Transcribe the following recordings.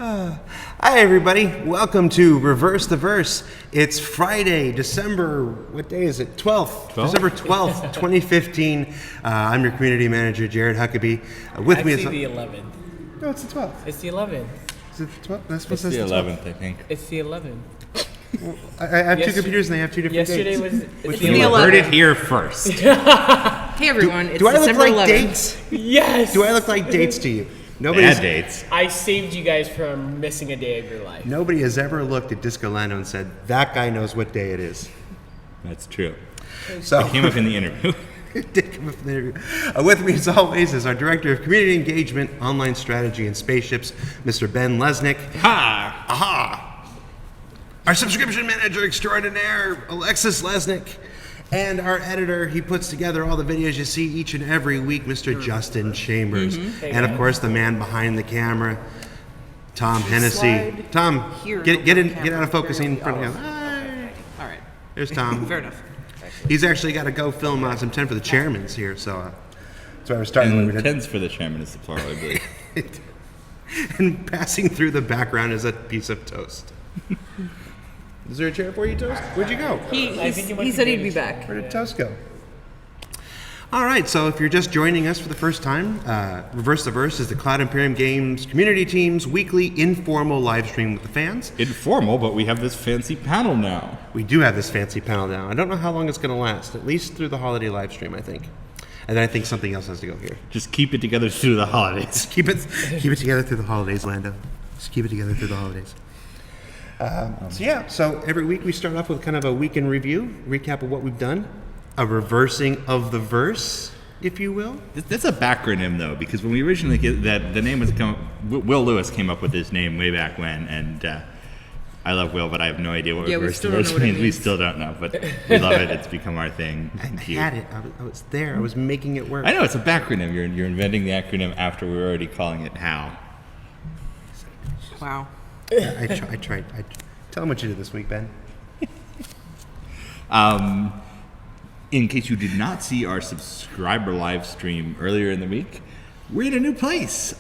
Hi everybody, welcome to Reverse the Verse. It's Friday, December, what day is it? 12th. December 12th, 2015. I'm your community manager, Jared Huckabee. With me is the 11th. No, it's the 12th. It's the 11th. Is it the 12th? That's what It's says the 12th. 11th, I think. It's the 11th. Well, I have two computers and they have two different Yesterday dates. was Which the one? the 11th. Heard it here first. Hey everyone, it's Do I look December like 11th. dates? Yes. Do I look like dates to you? Bad dates. I saved you guys from missing a day of your life. Nobody has ever looked at Disco Lando and said, that guy knows what day it is. That's true. So, Came up in the interview. it did come up in the interview. With me, as always, is our Director of Community Engagement, Online Strategy, and Spaceships, Mr. Ben Lesnick. Ha! Aha! Our Subscription Manager Extraordinaire, Alexis Lesnick. And our editor, he puts together all the videos you see each and every week, Mr. Justin Chambers. And, of course, the man behind the camera, Tom Hennessy. Tom, get out of focusing in front of him. All right. There's Tom. Fair enough. He's actually got to go film some 10 for the chairmans here, so that's why we're starting when we And did. tens for the chairman is the plural, I believe. And passing through the background is a piece of toast. Is there a chair for you, Toast? Where'd you go? He said he'd be back. Where did Toast go? All right, so if you're just joining us for the first time, Reverse the Verse is the Cloud Imperium Games community team's weekly informal live stream with the fans. Informal, but we have this fancy panel now. We do have this fancy panel now. I don't know how long it's going to last, at least through the holiday live stream, I think. And then I think something else has to go here. Just keep it together through the holidays. Keep it together through the holidays, Lando. Just keep it together through the holidays. So every week we start off with kind of a week in review, recap of what we've done, a reversing of the verse, if you will. That's a backronym, though, because when we originally get that, the name was Will Lewis came up with this name way back when, and I love Will, but I have no idea what reverse the verse means. We still don't know, but we love it. It's become our thing. I had it. I was there. I was making it work. I know, it's a backronym. You're inventing the acronym after we were already calling it HOW. Wow. I tried. Tell them what you did this week, Ben. In case you did not see our subscriber live stream earlier in the week, we're in a new place.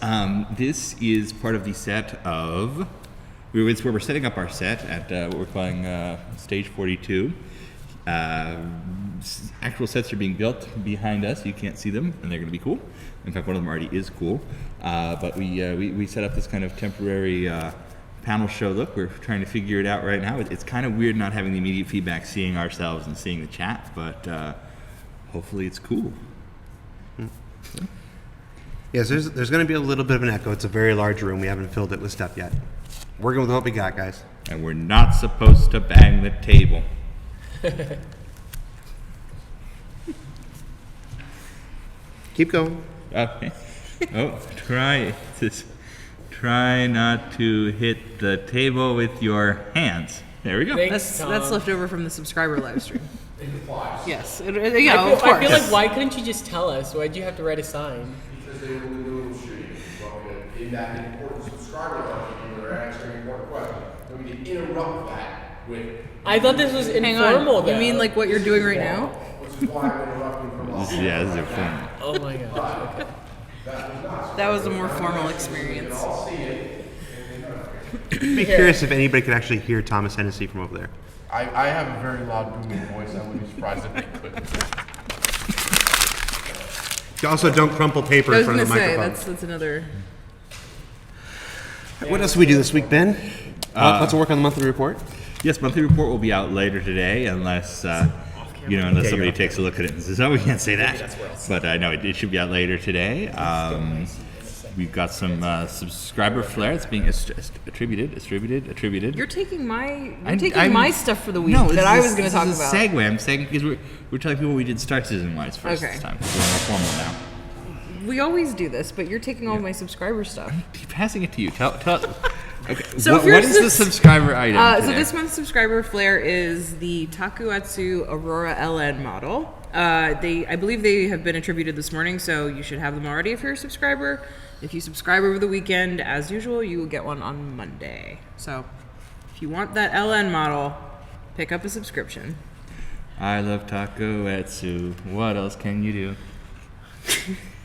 This is part of the set of... It's where we're setting up our set at what we're calling Stage 42. Actual sets are being built behind us. You can't see them, and they're going to be cool. In fact, one of them already is cool. But we set up this kind of temporary panel show look. We're trying to figure it out right now. It's kind of weird not having the immediate feedback, seeing ourselves and seeing the chat, but hopefully it's cool. Yes, there's going to be a little bit of an echo. It's a very large room. We haven't filled it with stuff yet. Working with what we got, guys. And we're not supposed to bang the table. Keep going. Okay. Oh, try not to hit the table with your hands. There we go. Thanks, That's left over from the subscriber live stream. Yes. Of I course. feel like, why couldn't you just tell us? Why'd you have to write a sign? Because they were doing streaming. In that important subscriber line, they're answering important questions. And we can interrupt that with. I thought this was Hang informal, on. though. You mean like what you're doing right now? Which is why I'm interrupting from all. Yeah, this is informal. Oh my gosh. Okay. That was a more formal experience. I'd be curious if anybody could actually hear Thomas Hennessy from over there. I have a very loud booming voice. I wouldn't be surprised if they couldn't. You also don't crumple paper I in was front going of to the say, microphone. that's another... What else did we do this week, Ben? Lots of work on the monthly report. Yes, monthly report will be out later today, unless somebody takes a look at it and says, "Oh, we can't say that." But no, it should be out later today. We've got some subscriber flair that's being attributed. You're taking I'm- my stuff for the week No, that I was going to talk This is about. a segue. I'm saying because we're telling people we did Star Citizen wise first Okay. this time. We're more formal now. We always do this, but you're taking all my subscriber stuff. Keep passing it to you. Tell. Okay. So if what you're is the subscriber item So today? this month's subscriber flair is the Takuatsu Aurora LN model. I believe they have been attributed this morning, so you should have them already if you're a subscriber. If you subscribe over the weekend, as usual, you will get one on Monday. So if you want that LN model, pick up a subscription. I love Takuatsu. What else can you do?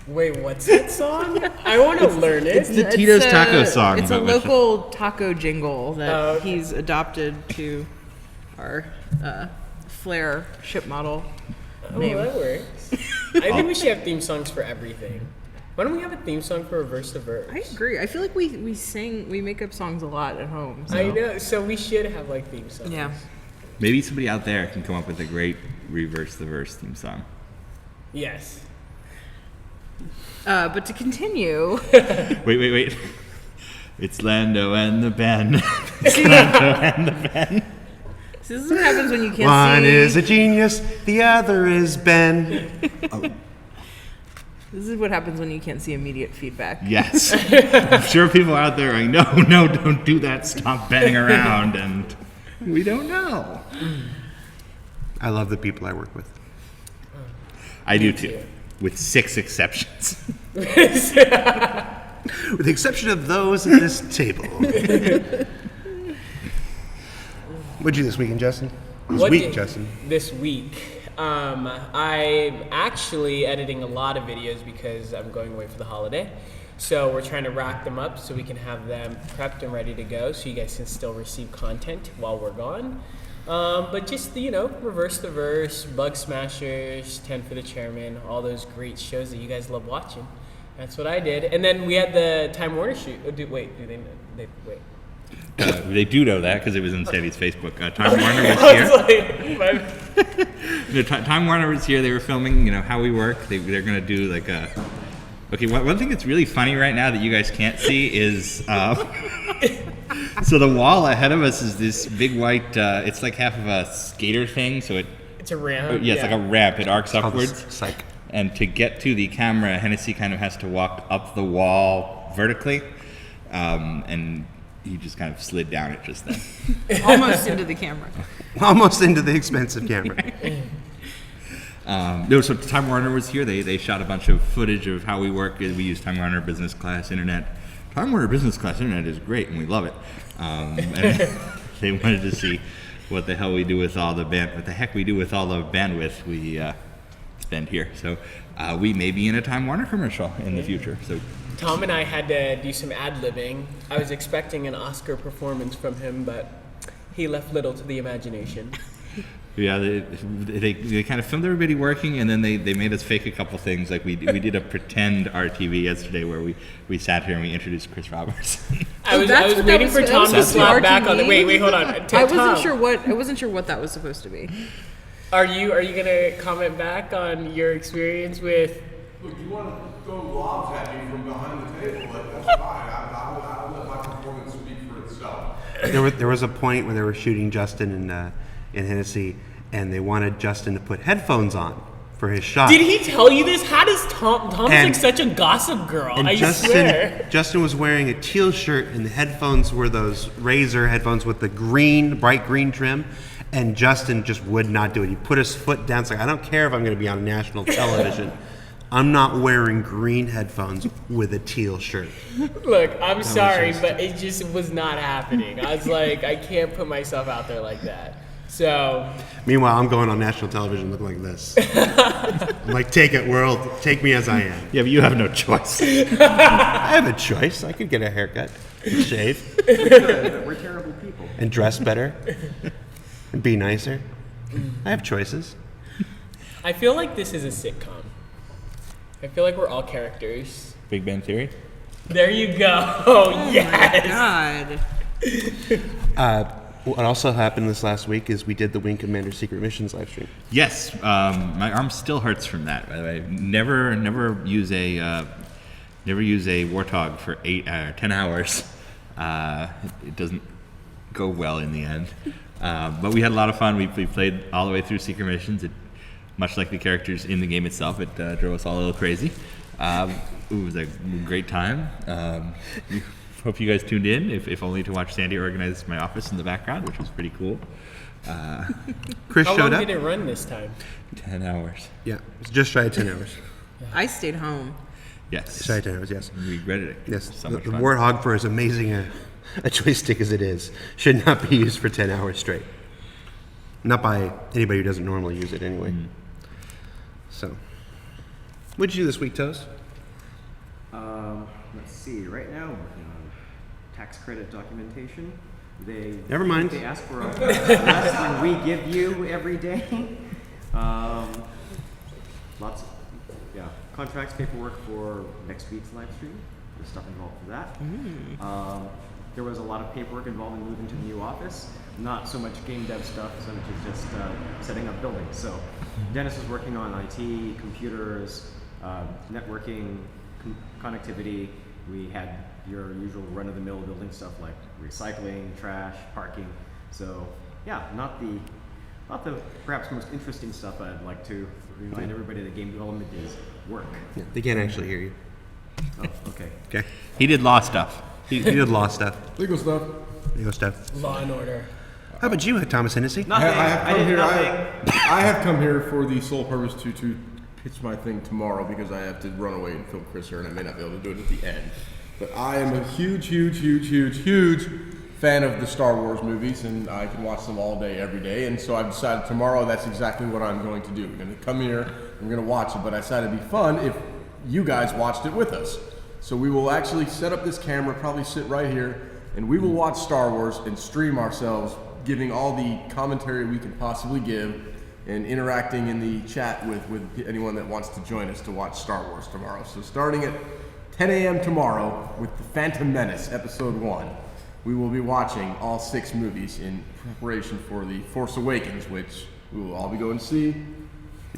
Wait, what's that song? I want to learn it. It's the Tito's Taco song. It's a but with- local taco jingle that Oh, okay. he's adopted to our Flare ship model Oh, name. that works. I think we should have theme songs for everything. Why don't we have a theme song for Reverse the Verse? I agree. I feel like we make up songs a lot at home. So. I know, so we should have like theme songs. Yeah. Maybe somebody out there can come up with a great Reverse the Verse theme song. Yes. But to continue, Wait. It's Lando and the band. It's Lando and the band. this is what happens when you can't One see. is a genius, the other is Ben. This is what happens when you can't see immediate feedback. Yes. I'm sure people out there are like, no, don't do that. Stop banging around. And we don't know. I love the people I work with. I do too. With 6 exceptions. With the exception of those at this table. What'd you do this weekend, Justin? Justin. This week. I'm actually editing a lot of videos because I'm going away for the holiday. So we're trying to rack them up so we can have them prepped and ready to go so you guys can still receive content while we're gone. But just, Reverse the Verse, Bug Smashers, 10 for the Chairman, all those great shows that you guys love watching. That's what I did. And then we had the Time Warner shoot. Oh, wait. They do know that because it was in Sandy's Facebook. Time Warner was I here. was like, Time Warner was here. They were filming, how we work. They're going to do like a... Okay, one thing that's really funny right now that you guys can't see is... so the wall ahead of us is this big white... it's like half of a skater thing, so it... it's a ramp. Yeah, it's like a ramp. It arcs upwards. Psych. And to get to the camera, Hennessy kind of has to walk up the wall vertically. And he just kind of slid down it just then. Almost into the camera. Almost into the expensive camera. No, so Time Warner was here. They shot a bunch of footage of how we work. We use Time Warner Business Class Internet. Time Warner Business Class Internet is great, and we love it. And they wanted to see what the hell we do with all the what the heck we do with all the bandwidth we spend here. So we may be in a Time Warner commercial in the future. So Tom and I had to do some ad-libbing. I was expecting an Oscar performance from him, but he left little to the imagination. yeah, they kind of filmed everybody working, and then they made us fake a couple things. Like we did a pretend RTV yesterday where we sat here and we introduced Chris Roberts. I was That's what that waiting was- for that Tom was to supposed to slap be back on the. RTV? Wait, hold on. I wasn't Tom, sure what that was supposed to be. Are you gonna comment back on your experience with? Look, you want to throw lobs at me from behind the table, that's fine. I'll let my performance speak for itself. There was a point where they were shooting Justin in Hennessy, and they wanted Justin to put headphones on for his shot. Did he tell you this? How does Tom? Tom's And- like such a gossip girl. And I swear. Justin was wearing a teal shirt, and the headphones were those Razer headphones with the bright green trim. And Justin just would not do it. He put his foot down. It's like, I don't care if I'm going to be on national television. I'm not wearing green headphones with a teal shirt. Look, I'm sorry, just- but it just was not happening. I was like, I can't put myself out there like that. So, Meanwhile, I'm going on national television looking like this. I'm like, take it, world. Take me as I am. Yeah, but you have no choice. I have a choice. I could get a haircut, and shave, We're terrible people. and dress better, and be nicer. I have choices. I feel like this is a sitcom. I feel like we're all characters. Big Bang Theory. There you go. Oh, yes. God. What also happened this last week is we did the Wing Commander Secret Missions live stream. Yes, my arm still hurts from that. By the way, never use a Warthog for 10 hours. It doesn't go well in the end. But we had a lot of fun. We played all the way through Secret Missions. Much like the characters in the game itself, it drove us all a little crazy. It was a great time. Hope you guys tuned in, if only to watch Sandy organize my office in the background, which was pretty cool. Chris How showed long up. did it run this time? 10 hours. Yeah, it's just shy of 10 hours. I stayed home. Yes. Shy of 10 hours, yes. We regretted it. Yes, So the much fun. Warthog, for as amazing a joystick as it is, should not be used for 10 hours straight. Not by anybody who doesn't normally use it anyway. So, what'd you do this week, Toast? Let's see. Right now, we're working on tax credit documentation. Never mind. They ask for a less than we give you every day. Lots of contracts, paperwork for next week's live stream. There's stuff involved for that. There was a lot of paperwork involving moving to the new office. Not so much game dev stuff, so much as just setting up buildings. So Dennis is working on IT, computers, networking, connectivity. We had your usual run-of-the-mill building stuff like recycling, trash, parking. So yeah, not the perhaps most interesting stuff. I'd like to remind everybody that game development is work. Yeah, they can't actually hear you. Oh, okay. Okay. He did law stuff. He did law stuff. Legal stuff. Legal stuff. Law and Order. How about you, Thomas Hennessy? Nothing. I did nothing. I have come here for the sole purpose to pitch my thing tomorrow because I have to run away and film Chris here, and I may not be able to do it at the end. But I am a huge fan of the Star Wars movies, and I can watch them all day, every day. And so I've decided tomorrow that's exactly what I'm going to do. I'm going to come here, I'm going to watch it, but I decided it'd be fun if you guys watched it with us. So we will actually set up this camera, probably sit right here, and we will watch Star Wars and stream ourselves, giving all the commentary we can possibly give and interacting in the chat with anyone that wants to join us to watch Star Wars tomorrow. So starting at 10 a.m. tomorrow with The Phantom Menace, Episode 1, we will be watching all 6 movies in preparation for The Force Awakens, which we will all be going to see.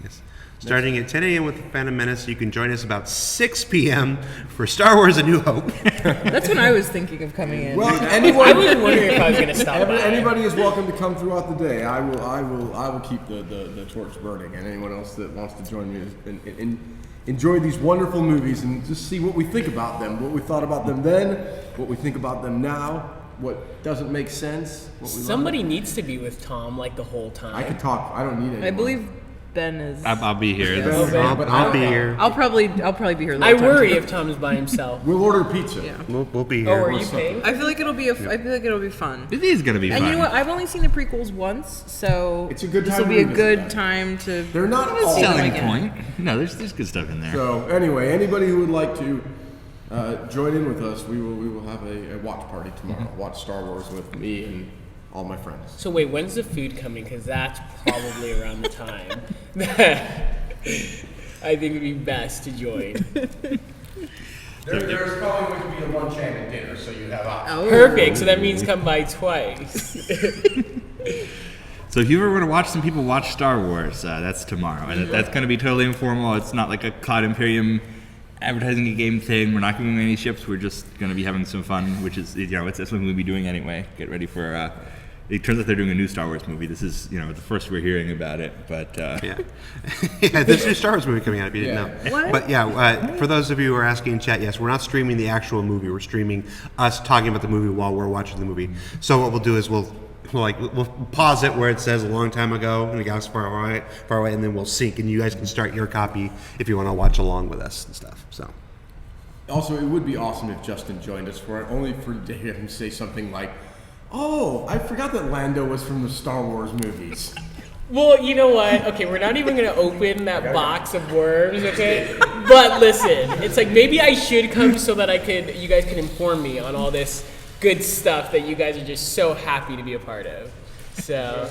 Yes. Starting at 10 a.m. with The Phantom Menace, you can join us about 6 p.m. for Star Wars A New Hope. That's when I was thinking of coming in. Well, I was wondering if I was going to stop by. Anybody is welcome to come throughout the day. I will keep the torch burning, and anyone else that wants to join me and enjoy these wonderful movies and just see what we think about them, what we thought about them then, what we think about them now, what doesn't make sense. What we Somebody love. needs to be with Tom like the whole time. I can talk. I don't need anyone. I believe Ben is. I'll be here. Yeah. I'll be here. I'll probably be here. The I whole time. worry if Tom is by himself. We'll order pizza. Yeah. We'll be Oh, here. are you paying? I feel like it'll be fun. It is gonna be And fun. you know what? I've only seen the prequels once, so It's a good this time will to be a revisit good that. time to. They're not all see them Selling again. point. No, there's good stuff in there. So anyway, anybody who would like to join in with us, we will have a watch party tomorrow. Watch Star Wars with me and all my friends. So wait, when's the food coming? Because that's probably around the time that I think it'd be best to join. There's probably going to be a lunch and a dinner, so you have options. Oh. Perfect. So that means come by twice. So if you ever want to watch some people watch Star Wars, that's tomorrow, and that's going to be totally informal. It's not like a Cloud Imperium advertising a game thing. We're not giving any ships. We're just going to be having some fun, which is it's something we'll be doing anyway. Get ready for. It turns out they're doing a new Star Wars movie. This is the first we're hearing about it, but Yeah. Yeah, there's a new Star Wars movie coming out if you didn't know. What? But yeah, for those of you who are asking in chat, yes, we're not streaming the actual movie. We're streaming us talking about the movie while we're watching the movie. So what we'll do is we'll pause it where it says a long time ago and the galaxy far away, and then we'll sync, and you guys can start your copy if you want to watch along with us and stuff. So. Also, it would be awesome if Justin joined us for it, only to hear him say something like, "Oh, I forgot that Lando was from the Star Wars movies." Well, you know what? Okay, we're not even gonna open that box of worms, okay? But listen, it's like maybe I should come so that you guys can inform me on all this good stuff that you guys are just so happy to be a part of. So,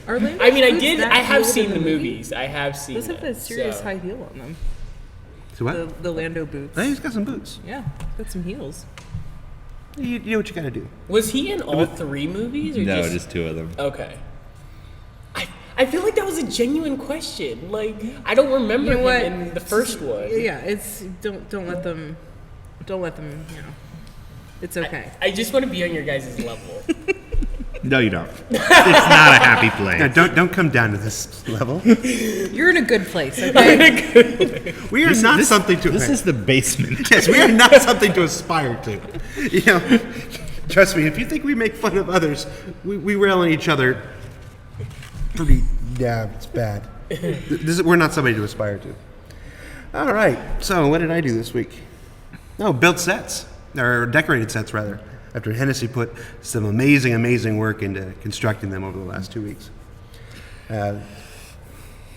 Are Lando's I mean, boots that I have heeled seen in the movie? movies. I have seen Those have them, a serious so. high heel on them. So what? The Lando boots. Hey, he's got some boots. Yeah, got some heels. You know what you gotta do. Was he in all 3 movies? Or no, just 2 of them. Okay. I feel like that was a genuine question. Like, I don't remember You know what? him in the first one. Yeah, it's don't let them. It's okay. I just want to be on your guys' level. No, you don't. It's not a happy place. No, don't come down to this level. You're in a good place, okay? We are not something to. This is the basement. Yes, we are not something to aspire to. You know, trust me. If you think we make fun of others, we rail on each other. Pretty, yeah, it's bad. We're not somebody to aspire to. All right. So, what did I do this week? No, built sets or decorated sets rather. After Hennessy put some amazing work into constructing them over the last 2 weeks.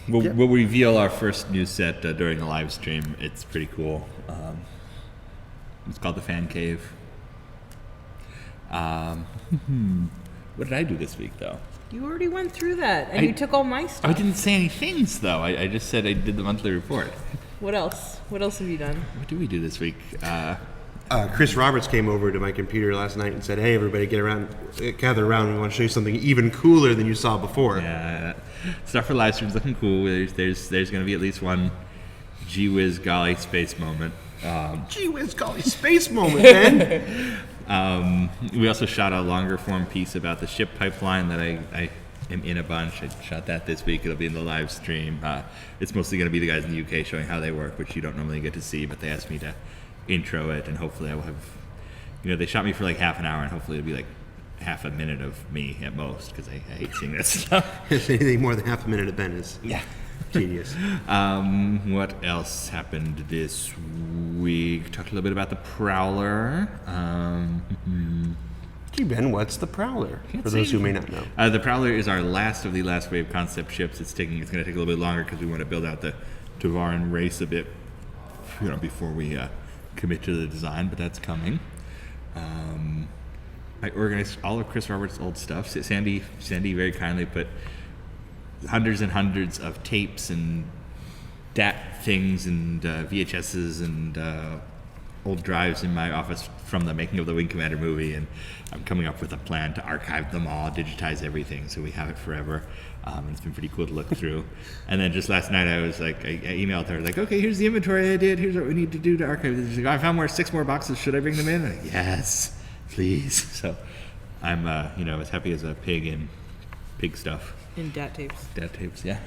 We'll reveal our first new set during the live stream. It's pretty cool. It's called the Fan Cave. What did I do this week, though? You already went through that, and you took all my stuff. I didn't say any things, though. I just said I did the monthly report. What else? What else have you done? What did we do this week? Chris Roberts came over to my computer last night and said, "Hey, everybody, gather around. We want to show you something even cooler than you saw before." Yeah, stuff for live streams looking cool. There's going to be at least one gee whiz golly space moment. Gee whiz, golly, space moment, man. We also shot a longer form piece about the ship pipeline that I am in a bunch. I shot that this week. It'll be in the live stream. It's mostly going to be the guys in the UK showing how they work, which you don't normally get to see, but they asked me to intro it, and hopefully I will have, they shot me for like half an hour, and hopefully it'll be like half a minute of me at most, because I hate seeing that stuff. If anything more than half a minute of Ben is genius. What else happened this week? Talked a little bit about the Prowler. Gee, Ben, what's the Prowler? For those who may not know. The Prowler is our last of the last wave concept ships. It's going to take a little bit longer because we want to build out the Tavaran race a bit, before we commit to the design, but that's coming. I organized all of Chris Roberts' old stuff. Sandy very kindly put hundreds and hundreds of tapes and DAT things and VHSs and old drives in my office from the making of the Wing Commander movie, and I'm coming up with a plan to archive them all, digitize everything, so we have it forever. And it's been pretty cool to look through. And then just last night, I was like, I emailed her like, okay, here's the inventory I did. Here's what we need to do to archive this. She's like, I found 6 more boxes. Should I bring them in? I'm like, yes, please. So I'm, as happy as a pig in pig stuff. In DAT tapes. DAT tapes, yeah.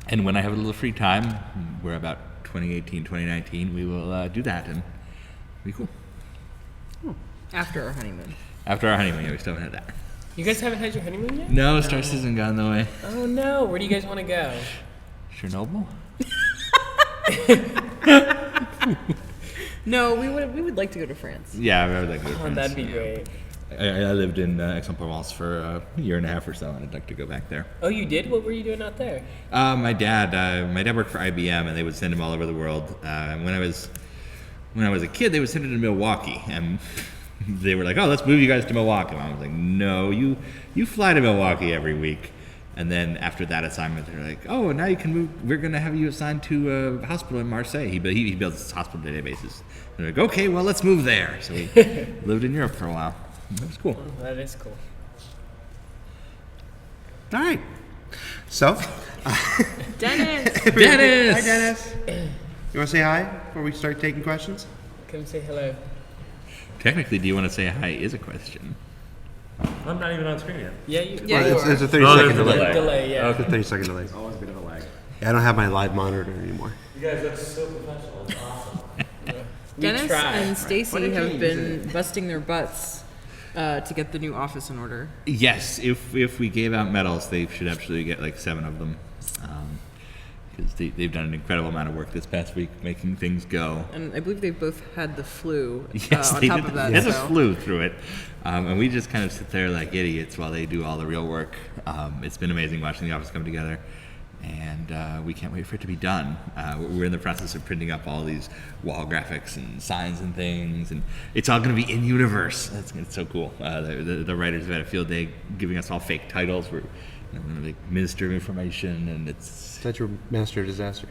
And when I have a little free time, we're about 2018, 2019, we will do that, and it'll be cool. After our honeymoon. After our honeymoon, yeah, we still haven't had that. You guys haven't had your honeymoon yet? No, Star Citizen got in the way. Oh no, where do you guys want to go? Chernobyl? No, we would like to go to France. Yeah, I would like to go to Oh, France. that'd be great. I lived in Aix-en-Provence for a year and a half or so, and I'd like to go back there. Oh, you did? What were you doing out there? My dad worked for IBM, and they would send him all over the world. When I was a kid, they would send him to Milwaukee, and they were like, "Oh, let's move you guys to Milwaukee." And I was like, "No, you fly to Milwaukee every week." And then after that assignment, they're like, "Oh, now you can move. We're gonna have you assigned to a hospital in Marseille." He builds hospital databases. And they're like, "Okay, well, let's move there." So we lived in Europe for a while. That was cool. Oh, that is cool. All right. So, Dennis! hi, Dennis. You want to say hi before we start taking questions? Come say hello. Technically, do you want to say hi is a question. I'm not even on screen yet. Yeah, you. Yeah, Well, you it's a are. 30-second there's a delay. Delay, yeah. It's a 30-second delay. Always a bit of a lag. Yeah, I don't have my live monitor anymore. You guys look so professional. It's awesome. We Dennis tried. and What Stacy a have team, been busting their butts to get the new office in order. Yes, if we gave out medals, they should actually get like 7 of them, because they've done an incredible amount of work this past week making things go. And I believe they both had the flu Yes, on they top did. of that. They just so. flew through it, and we just kind of sit there like idiots while they do all the real work. It's been amazing watching the office come together, and we can't wait for it to be done. We're in the process of printing up all these wall graphics and signs and things, and it's all going to be in universe. It's so cool. The writers have had a field day giving us all fake titles. We're like Minister of Information, and it's Is that your master of disaster?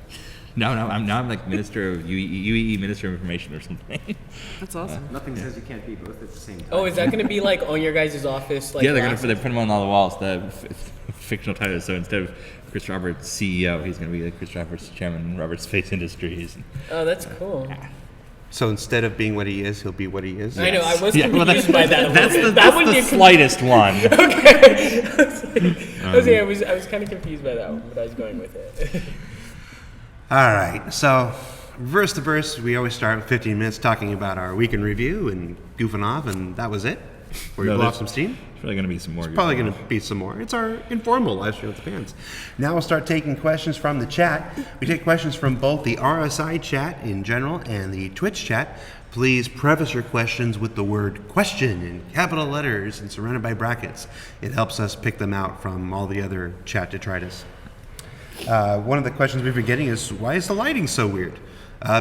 no. I'm like Minister of UEE, Minister of Information or something. That's awesome. Nothing says you can't be both at the same time. Oh, is that going to be like on your guys' office? Like Yeah, they're last- gonna put them on all the walls. The fictional titles. So instead of Chris Roberts CEO, he's gonna be like Chris Roberts Chairman, Roberts Space Industries. Oh, that's cool. So instead of being what he is, he'll be what he is? I know. I was Yeah, well, confused by that. A That's little the, bit. That one that's you the slightest one. I was kind of confused by that one, but I was going with it. All right. So, verse to verse, we always start with 15 minutes talking about our week in review and goofing off, and that was it. Where we No, blow off there's- some steam. There's probably gonna be some more. Probably going to be some more. It's our informal live stream with the fans. Now we'll start taking questions from the chat. We take questions from both the RSI chat in general and the Twitch chat. Please preface your questions with the word question in capital letters and surrounded by brackets. It helps us pick them out from all the other chat detritus. One of the questions we've been getting is, why is the lighting so weird?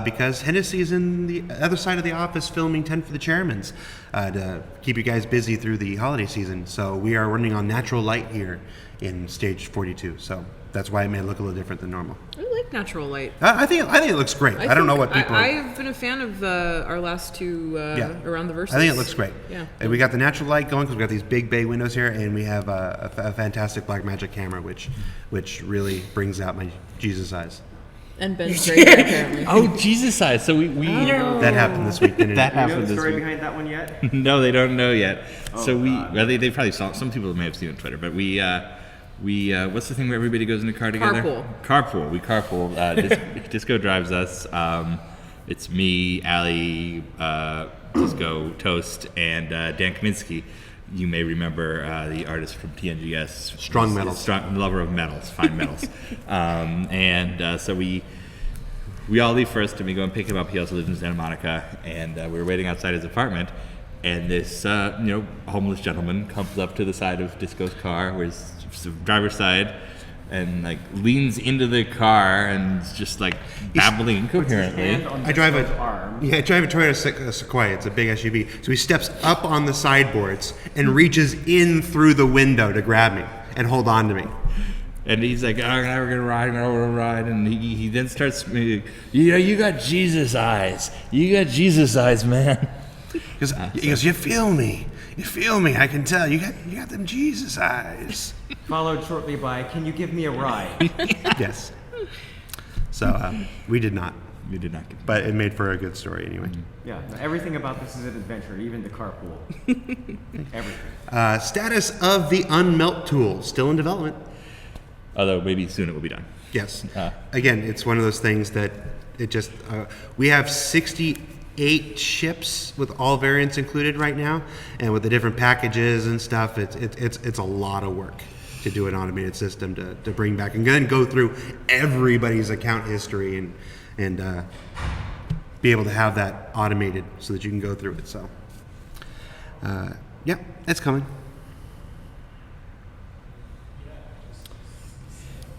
because Hennessy's in the other side of the office filming 10 for the Chairmans to keep you guys busy through the holiday season. So we are running on natural light here in stage 42. So that's why it may look a little different than normal. I like natural light. I think it looks great. I don't know what people. I've been a fan of our last two around the verses. I think it looks great. Yeah. And we got the natural light going because we got these big bay windows here, and we have a fantastic Blackmagic camera, which really brings out my Jesus eyes. And Ben's great apparently. Oh, Jesus eyes. So we That happened this week, didn't it? that Do you know happened the this story week. behind that one yet? No, they don't know yet. So God. well, they probably saw. Some people may have seen it on Twitter, but we what's the thing where everybody goes in a car together? Carpool. We carpool. Disco drives us. It's me, Allie, Disco, Toast, and Dan Kaminsky. You may remember the artist from TNGS. Strong metals. Strong lover of metals, fine metals. So we all leave first, and we go and pick him up. He also lives in Santa Monica, and we were waiting outside his apartment. And this, homeless gentleman comes up to the side of Disco's car, where he's the driver's side, and like leans into the car and is just like babbling incoherently. Hand on I drive Disco's a arm. Toyota Sequoia. It's a big SUV. So he steps up on the sideboards and reaches in through the window to grab me and hold on to me. And he's like, "Oh, we're gonna ride," and he then starts, you got Jesus eyes. You got Jesus eyes, man. He goes, you feel me, I can tell. You got them Jesus eyes. Followed shortly by, "Can you give me a ride?" Yes. So we did not, We did not get but it made for a good story anyway. Yeah, everything about this is an adventure, even the carpool. Everything. Status of the unmelt tool, still in development. Although maybe soon it will be done. Yes. Again, it's one of those things that it just, we have 68 ships with all variants included right now, and with the different packages and stuff, it's a lot of work to do an automated system to bring back and then go through everybody's account history and be able to have that automated so that you can go through it. So, yeah, it's coming.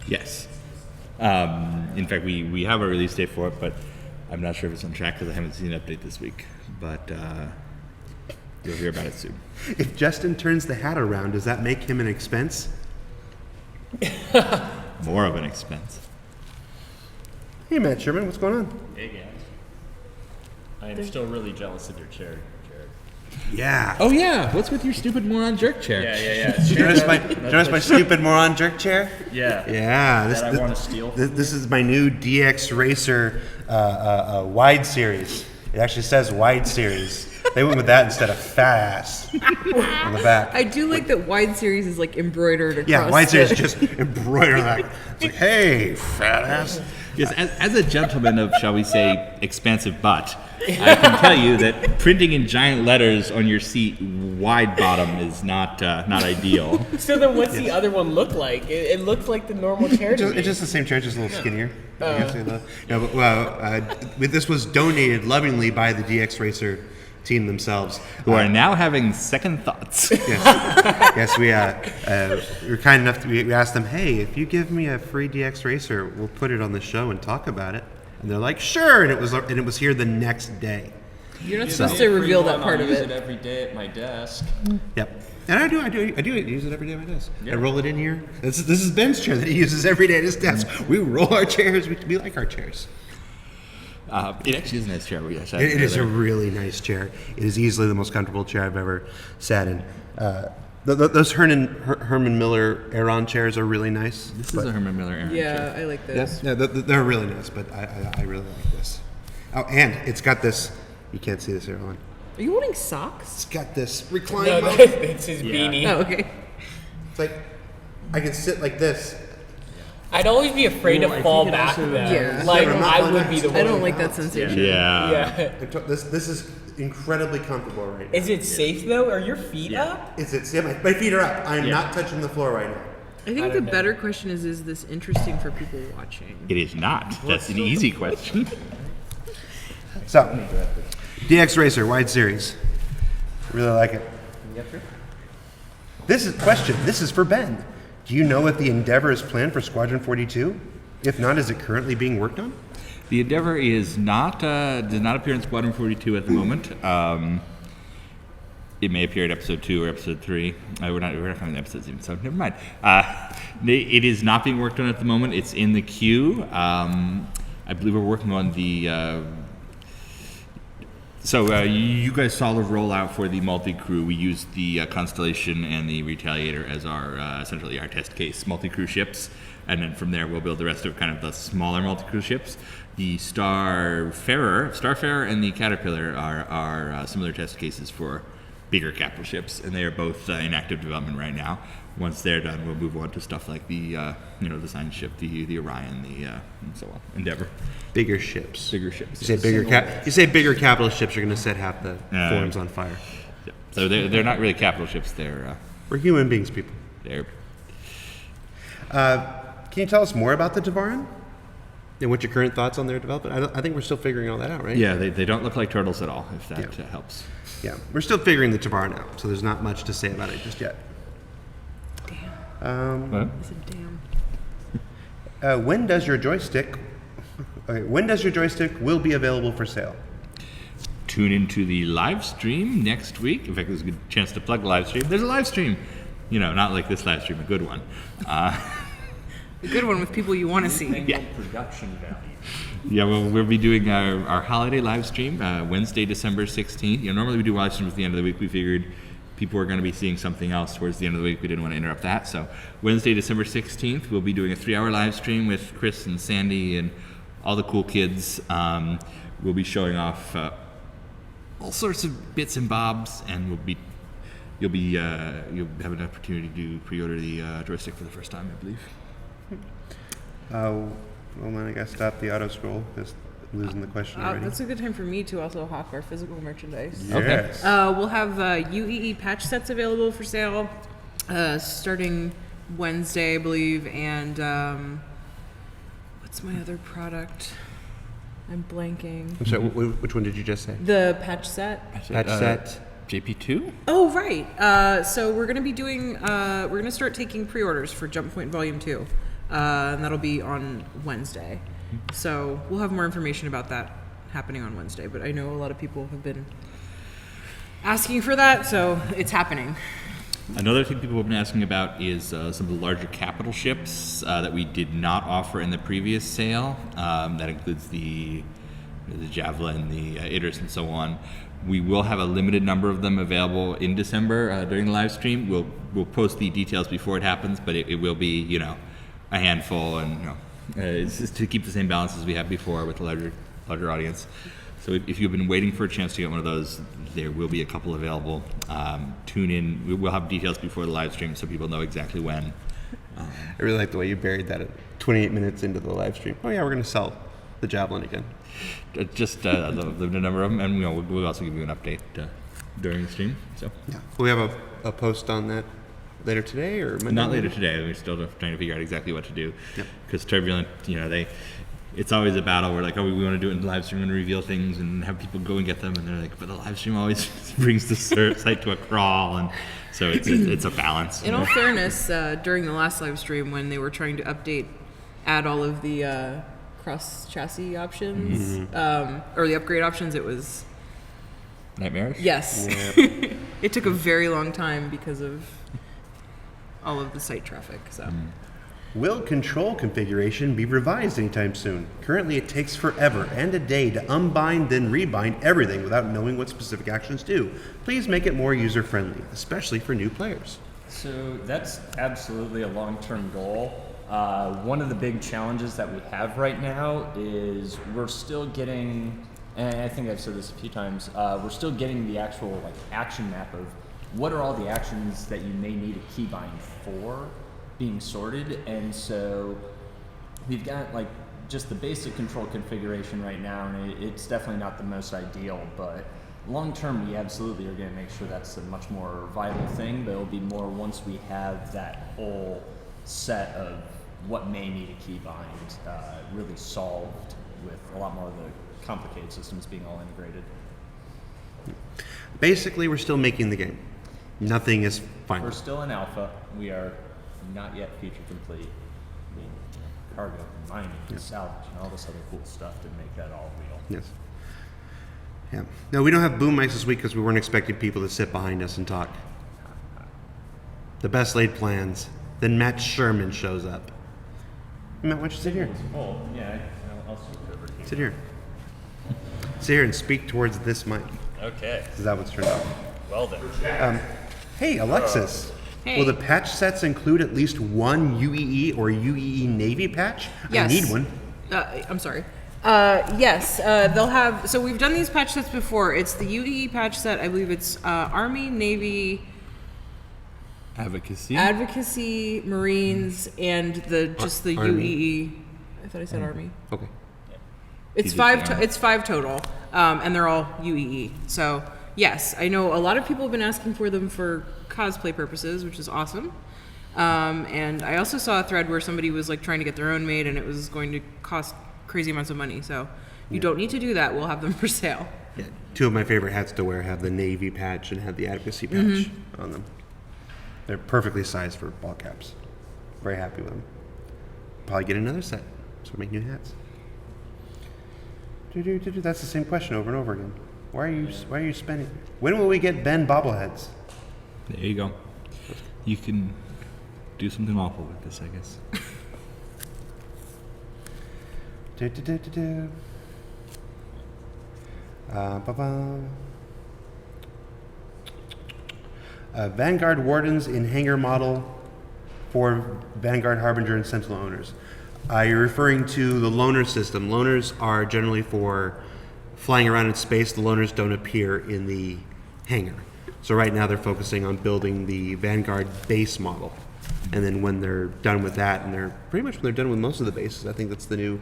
Yes. In fact, we have a release date for it, but I'm not sure if it's on track because I haven't seen an update this week. But you'll hear about it soon. If Justin turns the hat around, does that make him an expense? More of an expense. Hey, Matt Sherman, what's going on? Hey guys. I am still really jealous of your chair, Jared. Yeah. Oh yeah, what's with your stupid moron jerk chair? Yeah. Did you notice my stupid moron jerk chair? Yeah. Yeah. That I want to steal. This is my new DX Racer wide series. It actually says wide series. They went with that instead of fat ass on the back. I do like that wide series is like embroidered across. Yeah, wide series is just embroidered on that. It's like, hey, fat ass. Yes, as a gentleman of, shall we say, expansive butt, I can tell you that printing in giant letters on your seat, wide bottom, is not ideal. So then, what's the other one look like? It looks like the normal chair to me. It's just the same chair, just a little skinnier. No, but this was donated lovingly by the DX Racer team themselves, Who are now having second thoughts. Yes, we were kind enough to, we asked them, hey, if you give me a free DX Racer, we'll put it on the show and talk about it. And they're like, sure. And it was here the next day. You're not supposed to reveal that part of I use it. it every day at my desk. Yep. And I do use it every day at my desk. I roll it in here. This is Ben's chair that he uses every day at his desk. We roll our chairs. We like our chairs. It actually is a nice chair. It is a really nice chair. It is easily the most comfortable chair I've ever sat in. Those Herman Miller Aeron chairs are really nice. This is a Herman Miller Aeron Yeah, chair. I like those. Yeah, they're really nice, but I really like this. Oh, and it's got this. You can't see this here on. Are you holding socks? It's got this recline No, mode. that's his beanie. Oh, okay. It's like I can sit like this. I'd always be afraid Well, to I fall think it back also- though. Yeah. Like Yeah, I would be the one. I don't like that sensation. Yeah. Yeah. This is incredibly comfortable right now. Is it safe though? Are your feet up? My feet are up. I'm not touching the floor right now. I think the better question is this interesting for people watching? It is not. That's an easy question. So, DX Racer Wide Series. Really like it. This is for Ben. Do you know if the Endeavor is planned for Squadron 42? If not, is it currently being worked on? The Endeavor is not does not appear in Squadron 42 at the moment. It may appear at episode 2 or episode 3. We're not finding the episodes even, so never mind. It is not being worked on at the moment. It's in the queue. I believe we're working on the. You guys saw the rollout for the multi-crew. We used the Constellation and the Retaliator as our essentially our test case multi-crew ships, and then from there we'll build the rest of kind of the smaller multi-crew ships. The Starfarer, and the Caterpillar are similar test cases for bigger capital ships, and they are both in active development right now. Once they're done, we'll move on to stuff like the the science ship, the Orion, and so on. Endeavor. Bigger ships. Bigger ships. You say bigger capital ships, you're going to set half the forms on fire. Yeah. So they're not really capital ships. We're human beings, people. They're. Can you tell us more about the Tavaran? And what's your current thoughts on their development? I think we're still figuring all that out, right? Yeah, they don't look like turtles at all, if that helps. Yeah, we're still figuring the Tavaran out, so there's not much to say about it just yet. Damn. What? I said damn. When does your joystick will be available for sale? Tune into the live stream next week. In fact, there's a good chance to plug the live stream. There's a live stream. Not like this live stream, a good one. A good one with people you want to see. Yeah. Production value. Yeah, well, we'll be doing our holiday live stream Wednesday, December 16th. Normally we do live streams at the end of the week. We figured people were going to be seeing something else towards the end of the week. We didn't want to interrupt that. So Wednesday, December 16th, we'll be doing a 3-hour live stream with Chris and Sandy and all the cool kids. We'll be showing off all sorts of bits and bobs, and you'll have an opportunity to pre-order the joystick for the first time, I believe. Well, then I gotta stop the auto scroll. Just losing the question already. That's a good time for me to also hawk our physical merchandise. Yes. We'll have UEE patch sets available for sale starting Wednesday, I believe. And what's my other product? I'm blanking. I'm sorry, which one did you just say? The patch set. Patch set. JP2? Oh, right. So we're going to be doing, we're going to start taking pre-orders for Jump Point Volume 2. And that'll be on Wednesday. So we'll have more information about that happening on Wednesday. But I know a lot of people have been asking for that, so it's happening. Another thing people have been asking about is some of the larger capital ships that we did not offer in the previous sale. That includes the Javelin, the Idris, and so on. We will have a limited number of them available in December during the live stream. We'll post the details before it happens, but it will be a handful, and it's just to keep the same balance as we had before with the larger audience. So if you've been waiting for a chance to get one of those, there will be a couple available. Tune in. We'll have details before the live stream so people know exactly when. I really like the way you buried that at 28 minutes into the live stream. Oh yeah, we're going to sell the Javelin again. Just the number of them, and we'll also give you an update during the stream. So Yeah. Will we have a post on that later today or Monday? not later today. We're still trying to figure out exactly what to do. Because Turbulent, it's always a battle. We're like, we want to do it in the live stream and reveal things and have people go and get them, and they're like, but the live stream always brings the site to a crawl, and so it's a balance. In all fairness, during the last live stream when they were trying to add all of the cross chassis options, or the upgrade options, it was Nightmarish? yes. Yeah. It took a very long time because of all of the site traffic. So Will control configuration be revised anytime soon? Currently, it takes forever and a day to unbind then rebind everything without knowing what specific actions do. Please make it more user-friendly, especially for new players. So that's absolutely a long-term goal. One of the big challenges that we have right now is we're still getting, and I think I've said this a few times, we're still getting the actual action map of what are all the actions that you may need a keybind for being sorted, and so we've got just the basic control configuration right now, and it's definitely not the most ideal, but long term we absolutely are going to make sure that's a much more viable thing, but it'll be more once we have that whole set of what may need a keybind really solved, with a lot more of the complicated systems being all integrated. Basically, we're still making the game. Nothing is final. We're still in alpha. We are not yet feature complete, need cargo, and mining, and salvage, and all this other cool stuff to make that all real. Yes. Yeah. No, we don't have boom mics this week because we weren't expecting people to sit behind us and talk. The best laid plans. Then Matt Sherman shows up. Matt, why don't you sit here? Oh, yeah, I'll sit over here. Sit here. Sit here and speak towards this mic. Okay, Is that what's turned on? well then. Hey, Alexis. Hey. Will the patch sets include at least one UEE or UEE Navy patch? Yes. I need one. I'm sorry. Yes, they'll have. So we've done these patch sets before. It's the UEE patch set. I believe it's Army, Navy, Advocacy, Marines, and the Army. UEE. I thought I said Army. Okay. It's TDC five. Army. It's 5 total, and they're all UEE. So yes, I know a lot of people have been asking for them for cosplay purposes, which is awesome. And I also saw a thread where somebody was like trying to get their own made, and it was going to cost crazy amounts of money. So you don't need to do that. We'll have them for sale. Yeah. Two of my favorite hats to wear have the Navy patch and have the Advocacy patch on them. They're perfectly sized for ball caps. Very happy with them. Probably get another set, so we make new hats. That's the same question over and over again. Why are you spending? When will we get Ben bobbleheads? There you go. You can do something awful with this, I guess. Vanguard Wardens in hangar model for Vanguard Harbinger and Sentinel owners. You're referring to the loaner system. Loaners are generally for flying around in space. The loaners don't appear in the hangar. So right now they're focusing on building the Vanguard base model. And then when they're done with that, and they're pretty much when they're done with most of the bases, I think that's the new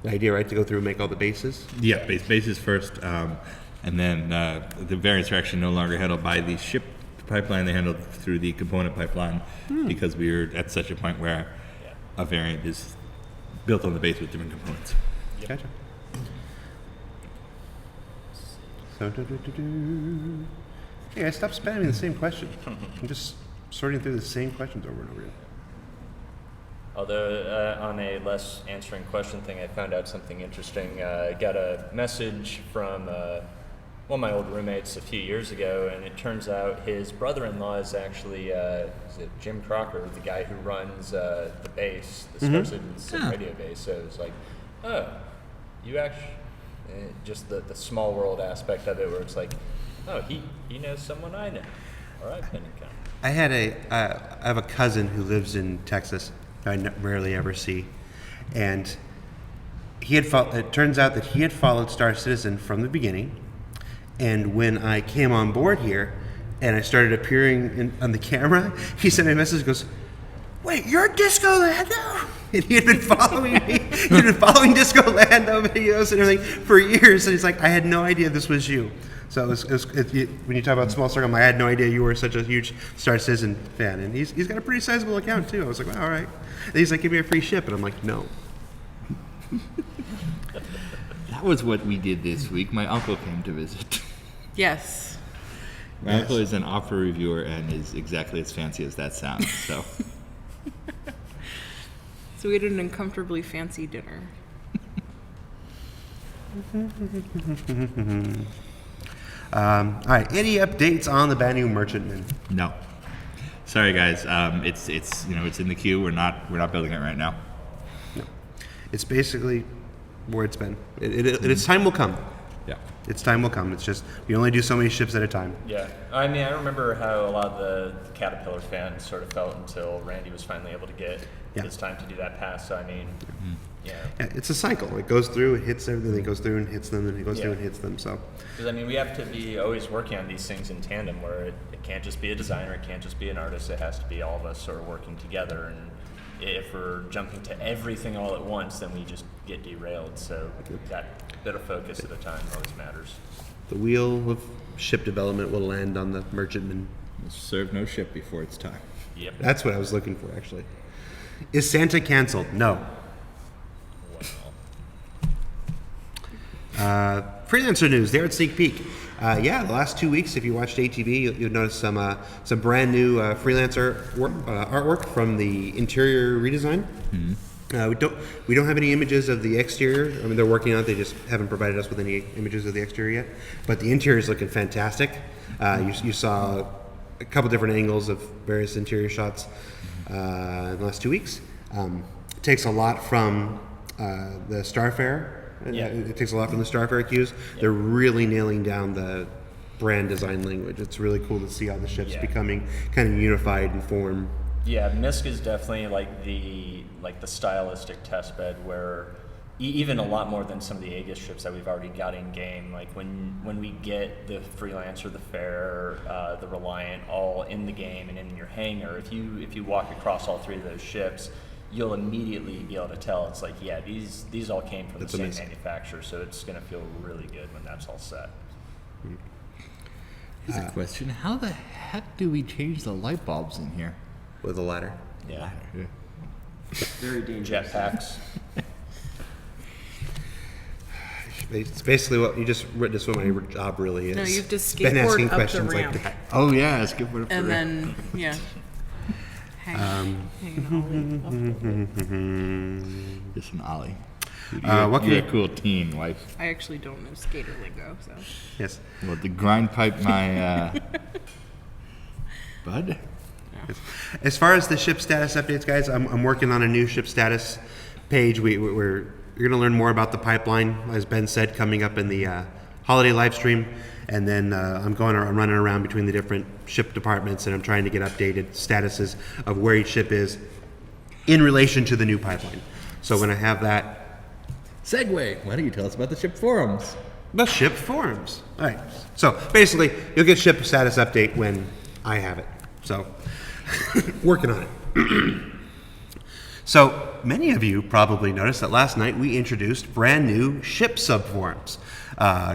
idea, right? To go through and make all the bases. Yeah, bases first, and then the variants are actually no longer handled by the ship pipeline. They handled through the component pipeline because we're at such a point where a variant is built on the base with different components. Gotcha. So, hey, I stopped spamming the same question. I'm just sorting through the same questions over and over again. Although on a less answering question thing, I found out something interesting. I got a message from one of my old roommates a few years ago, and it turns out his brother-in-law is actually is it Jim Crocker, the guy who runs the base, the Star Citizen radio base. So it's like, oh, you actually just the small world aspect of it, where it's like, oh, he knows someone I know. All right, Pentagon. I have a cousin who lives in Texas. I rarely ever see, and it turns out that he had followed Star Citizen from the beginning, and when I came on board here and I started appearing on the camera, he sent me a message, goes, "Wait, you're Disco Lando?" And he had been following me. He had been following Disco Lando videos and everything for years, and he's like, "I had no idea this was you." So when you talk about small circle, I had no idea you were such a huge Star Citizen fan, and he's got a pretty sizable account too. I was like, "Wow, all right." And he's like, "Give me a free ship," and I'm like, "No." That was what we did this week. My uncle came to visit. Yes. My uncle is an opera reviewer and is exactly as fancy as that sounds. So, So we had an uncomfortably fancy dinner. All right. Any updates on the brand new Merchantman? no. Sorry, guys. It's it's in the queue. We're not building it right now. It's basically where it's been. Its time will come. Yeah. Its time will come. It's just we only do so many ships at a time. Yeah, I mean, I remember how a lot of the Caterpillar fans sort of felt until Randy was finally able to get his time to do that pass. So I mean, yeah. It's a cycle. It goes through, it hits everything, it goes through and hits them, and it goes through and hits them. So, Because I mean, we have to be always working on these things in tandem, where it can't just be a designer, it can't just be an artist. It has to be all of us sort of working together. And if we're jumping to everything all at once, then we just get derailed. So that bit of focus at a time always matters. the wheel of ship development will land on the Merchantman. Serve no ship before it's time. Yep. That's what I was looking for, actually. Is Santa canceled? No. Freelancer news there at Sneak Peek. The last 2 weeks, if you watched ATV, you'll notice some brand new freelancer artwork from the interior redesign. We don't have any images of the exterior. I mean, they're working on it. They just haven't provided us with any images of the exterior yet. But the interior is looking fantastic. You saw a couple different angles of various interior shots in the last 2 weeks. It takes a lot from the Starfarer. Yeah. It takes a lot from the Starfarer cues. They're really nailing down the brand design language. It's really cool to see all the ships becoming kind of unified in form. Yeah, MISC is definitely like the stylistic test bed where even a lot more than some of the Aegis ships that we've already got in game. Like when we get the Freelancer, the Fair, the Reliant all in the game and in your hangar, if you walk across all three of those ships, you'll immediately be able to tell. It's like, yeah, these all came from the same manufacturer, so it's going to feel really good when that's all set. Here's a question: how the heck do we change the light bulbs in here? With a ladder. Yeah. Very dangerous. Jetpacks. It's basically what you just witnessed what my job really is. No, you have to Been asking skateboard up the questions ramp. like that. Oh yeah, let's get one. And then, yeah. Hang Just an ollie. What can You're you- a cool teen, wife. I actually don't know skater lingo, so. Yes. Well, the grind pipe, my bud. As far as the ship status updates, guys, I'm working on a new ship status page. You're going to learn more about the pipeline, as Ben said, coming up in the holiday live stream. And then I'm running around between the different ship departments, and I'm trying to get updated statuses of where each ship is in relation to the new pipeline. So when I have that, Segway. Why don't you tell us about the ship forums? the ship forums. All right. So basically, you'll get ship status update when I have it. So working on it. So many of you probably noticed that last night we introduced brand new ship subforums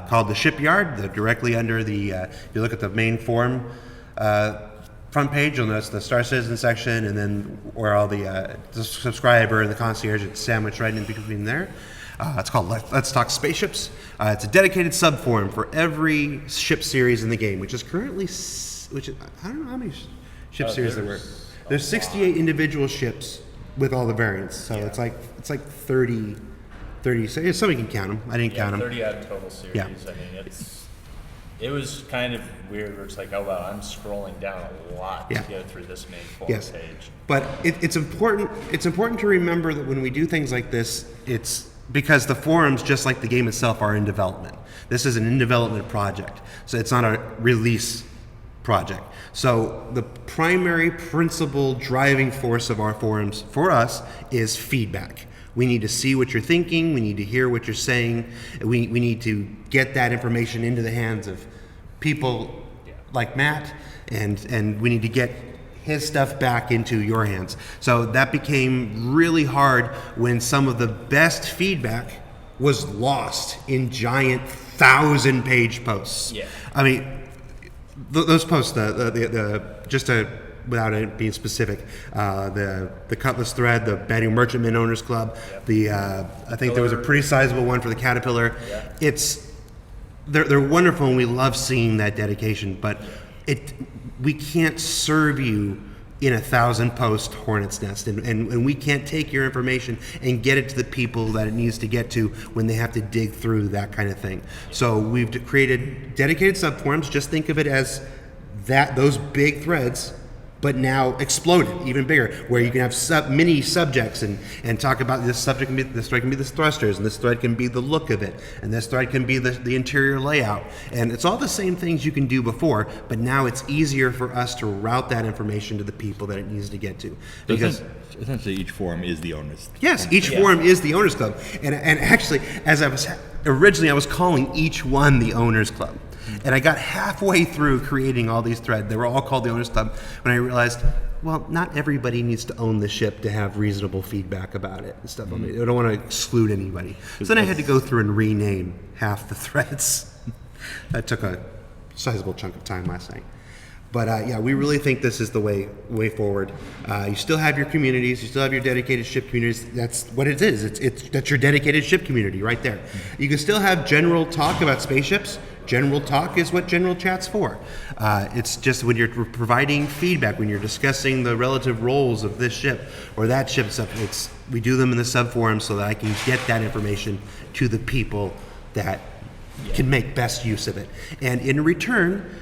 called the Shipyard. They're directly under the, if you look at the main forum front page, you'll notice the Star Citizen section, and then where all the subscriber and the concierge, it's sandwiched right in between there. It's called Let's Talk Spaceships. It's a dedicated subforum for every ship series in the game, which is currently, I don't know how many ship series there were. There's 68 individual ships with all the variants, so it's like 30. So somebody can count them. I didn't count them. 30 out of total series. Yeah. I mean, it was kind of weird where it's like, oh wow, I'm scrolling down a lot to go through this main forum Yes, page. but it's important. It's important to remember that when we do things like this, it's because the forums, just like the game itself, are in development. This is an in development project, so it's not a release project. So the primary principal driving force of our forums for us is feedback. We need to see what you're thinking. We need to hear what you're saying. We need to get that information into the hands of people like Matt, and we need to get his stuff back into your hands. So that became really hard when some of the best feedback was lost in giant 1,000-page posts. Yeah. I mean, those posts, without it being specific, the Cutlass thread, the Banu Merchantman Owners Club, I think there was a pretty sizable one for the Caterpillar. Yeah. They're wonderful, and we love seeing that dedication, but we can't serve you in 1,000-post hornet's nest, and we can't take your information and get it to the people that it needs to get to when they have to dig through that kind of thing. So we've created dedicated subforums. Just think of it as those big threads, but now exploded even bigger, where you can have mini subjects and talk about this subject. This thread can be the thrusters, and this thread can be the look of it, and this thread can be the interior layout, and it's all the same things you can do before, but now it's easier for us to route that information to the people that it needs to get to. Because Essentially, each forum is the owner's. yes, each forum is the owners club, and actually, as I was calling each one the owners club. And I got halfway through creating all these threads. They were all called the Owners Club when I realized, well, not everybody needs to own the ship to have reasonable feedback about it and stuff. I mean, I don't want to exclude anybody. So then I had to go through and rename half the threads. That took a sizable chunk of time last night. But yeah, we really think this is the way forward. You still have your communities, you still have your dedicated ship communities. That's what it is. That's your dedicated ship community right there. You can still have general talk about spaceships, General talk is what general chat's for. It's just when you're providing feedback, when you're discussing the relative roles of this ship or that ship stuff, we do them in the subforums so that I can get that information to the people that can make best use of it. And in return,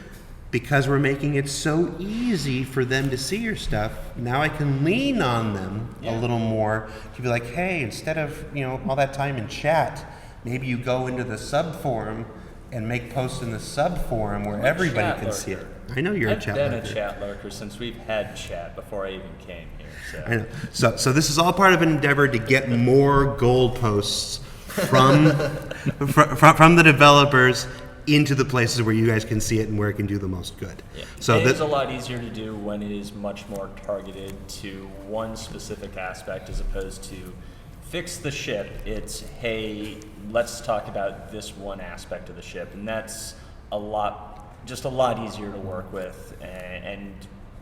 because we're making it so easy for them to see your stuff, now I can lean on them a little more to be like, hey, instead of all that time in chat, maybe you go into the subforum and make posts in the subforum where everybody can see it. I know you're a chat lurker. I've been a chat lurker since we've had chat before I even came here. So. I know. So this is all part of an endeavor to get more gold posts from from the developers into the places where you guys can see it and where it can do the most good. Yeah. So it is a lot easier to do when it is much more targeted to one specific aspect as opposed to fix the ship. It's, hey, let's talk about this one aspect of the ship, and that's a lot easier to work with, and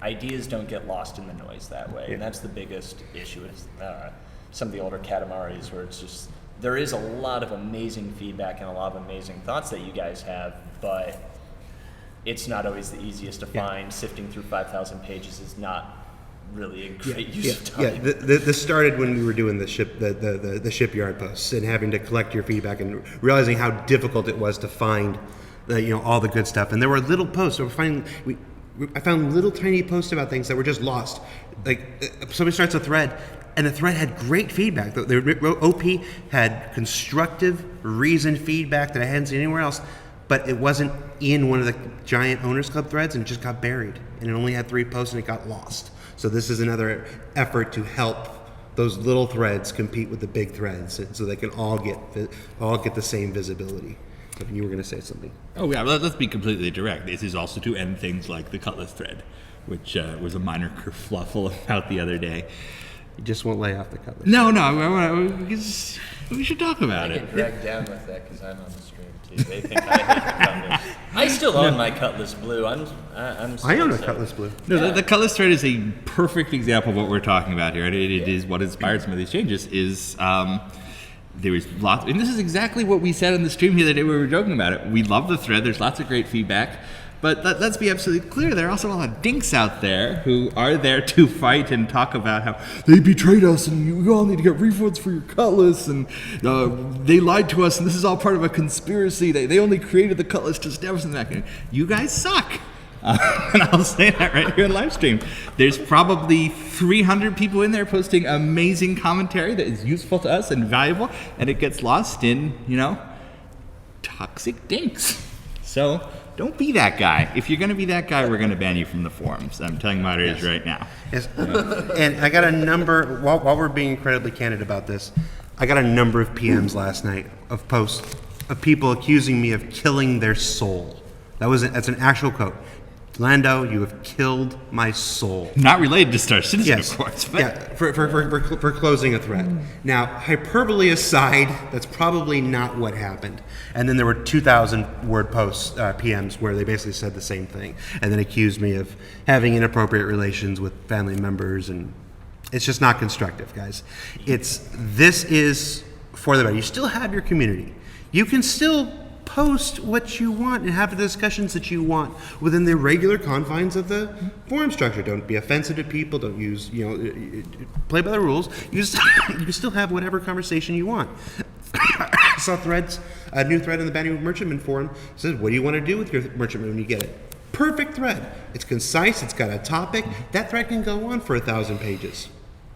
ideas don't get lost in the noise that way. And that's the biggest issue with some of the older Katamari's, where it's just, there is a lot of amazing feedback and a lot of amazing thoughts that you guys have, but it's not always the easiest to find. Sifting through 5,000 pages is not really a great use of time. Yeah, this started when we were doing the shipyard posts and having to collect your feedback and realizing how difficult it was to find all the good stuff. And there were little posts. I found little tiny posts about things that were just lost. Like somebody starts a thread, and the thread had great feedback. The OP had constructive, reasoned feedback that I hadn't seen anywhere else, but it wasn't in one of the giant Owners Club threads, and it just got buried. And it only had 3 posts, and it got lost. So this is another effort to help those little threads compete with the big threads, so they can all get the same visibility. If you were going to say something. Oh yeah, let's be completely direct. This is also to end things like the Cutlass thread, which was a minor kerfluffle about the other day. You just won't lay off the Cutlass. No, we should talk about I it. get dragged down with that because I'm on the stream too. They think I hate the Cutlass. I still own my Cutlass Blue. I own a Cutlass Blue. No, the Cutlass thread is a perfect example of what we're talking about here. It is what inspired some of these changes. There was lots, and this is exactly what we said on the stream the other day when we were joking about it. We love the thread. There's lots of great feedback. But let's be absolutely clear, there are also a lot of dinks out there who are there to fight and talk about how they betrayed us and you all need to get refunds for your Cutlass and they lied to us and this is all part of a conspiracy. They only created the Cutlass to stab us in the back. You guys suck. And I'll say that right here in live stream. There's probably 300 people in there posting amazing commentary that is useful to us and valuable, and it gets lost in, toxic dinks. So don't be that guy. If you're going to be that guy, we're going to ban you from the forums. I'm telling moderators right now. Yes. And I got a number, while we're being incredibly candid about this, I got a number of PMs last night of posts of people accusing me of killing their soul. That's an actual quote. Lando, you have killed my soul. Not related to Star Citizen, Yes. of course. But Yeah, for closing a thread. Now, hyperbole aside, that's probably not what happened. And then there were 2,000 word posts, PMs, where they basically said the same thing, and then accused me of having inappropriate relations with family members, and it's just not constructive, guys. This is for the better. You still have your community. You can still post what you want and have the discussions that you want within the regular confines of the forum structure. Don't be offensive to people. Don't use, play by the rules. You can still have whatever conversation you want. I saw a new thread in the Banning of Merchantmen forum says, what do you want to do with your merchantman when you get it? Perfect thread. It's concise. It's got a topic. That thread can go on for 1,000 pages.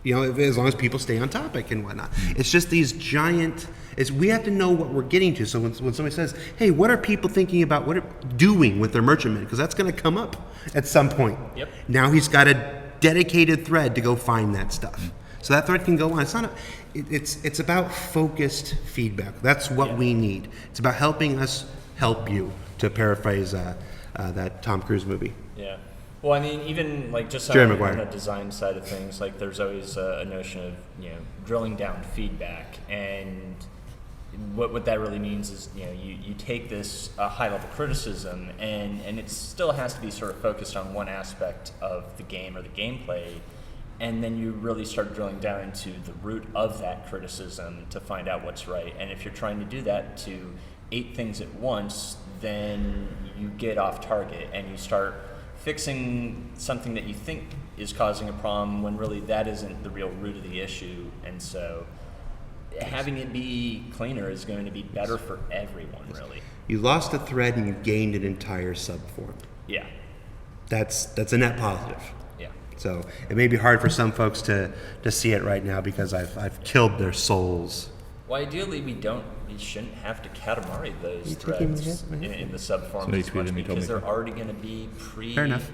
As long as people stay on topic and whatnot. It's just these giant. We have to know what we're getting to. So when somebody says, "Hey, what are people thinking about? What are doing with their merchantmen?" Because that's going to come up at some point. Yep. Now he's got a dedicated thread to go find that stuff. So that thread can go on. It's about focused feedback. That's what we need. It's about helping us help you. To paraphrase that Tom Cruise movie. Yeah. Well, I mean, even just on the design side of things, there's always a notion of drilling down feedback, and what that really means is you take this high level criticism, and it still has to be sort of focused on one aspect of the game or the gameplay, and then you really start drilling down into the root of that criticism to find out what's right. And if you're trying to do that to 8 things at once, then you get off target and you start fixing something that you think is causing a problem when really that isn't the real root of the issue. And so having it be cleaner is going to be better for everyone, really. You lost a thread and you gained an entire subform. Yeah. That's a net positive. Yeah. So it may be hard for some folks to see it right now because I've killed their souls. Well, ideally, we shouldn't have to Katamari those You taking threads the hit, in the subforms Somebody as much tweeted me, told because me. they're already going to be Fair enough.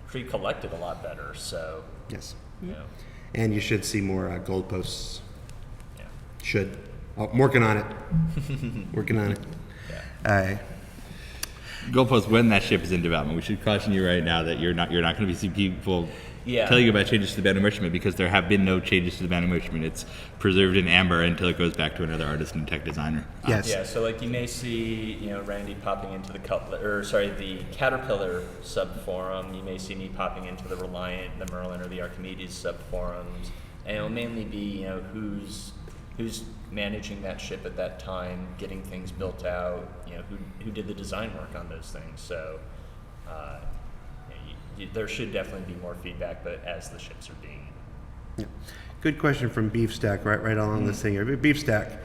pre-collected a lot better. So, Yes. you know, And you should see more gold posts. yeah. Should. Oh, I'm working on it. Working on it. Yeah. Goalpost, when that ship is in development, we should caution you right now that you're not going to be seeing people Yeah. telling you about changes to the band of merchantment because there have been no changes to the band of merchantment. It's preserved in amber until it goes back to another artist and tech designer. Yes. Yeah, so like you may see, Randy popping into the the Caterpillar subforum. You may see me popping into the Reliant, the Merlin, or the Archimedes subforums, and it'll mainly be who's managing that ship at that time, getting things built out. Who did the design work on those things. So there should definitely be more feedback, but as the ships are being. Yeah. Good question from Beefstack, right along this thing here. Beefstack,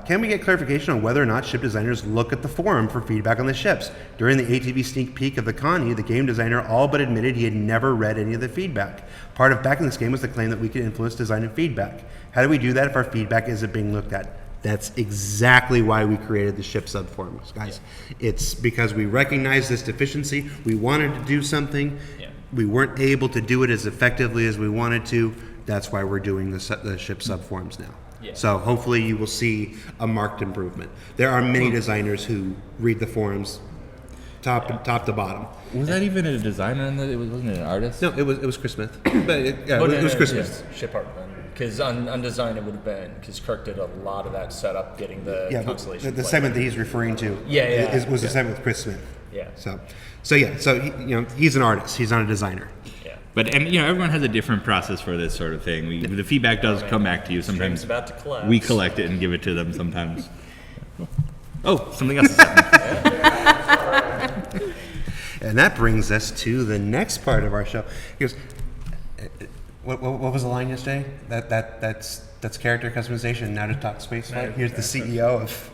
can we get clarification on whether or not ship designers look at the forum for feedback on the ships? During the ATV sneak peek of the Connie, the game designer all but admitted he had never read any of the feedback. Part of backing this game was the claim that we could influence design and feedback. How do we do that if our feedback isn't being looked at? That's exactly why we created the ship subforms, guys. Yeah. It's because we recognized this deficiency. We wanted to do something. Yeah. We weren't able to do it as effectively as we wanted to. That's why we're doing the ship subforms now. Yeah. So hopefully you will see a marked improvement. There are many designers who read the forums top to bottom. Was that even a designer in that? It wasn't an artist? No, it was Chris Smith. But it was Chris Smith. Ship art then. Because on design it would have been, because Kirk did a lot of that setup, getting the Yeah, but constellation. the segment that he's referring to was the segment with Chris Smith. Yeah. So he's an artist. He's not a designer. Yeah. But everyone has a different process for this sort of thing. The feedback does come back to you. Sometimes Stream's about to collapse. we collect it and give it to them. Sometimes. Oh, something else is happening. And that brings us to the next part of our show. He goes, what was the line yesterday? That's character customization. Now to talk space flight. Here's the CEO of.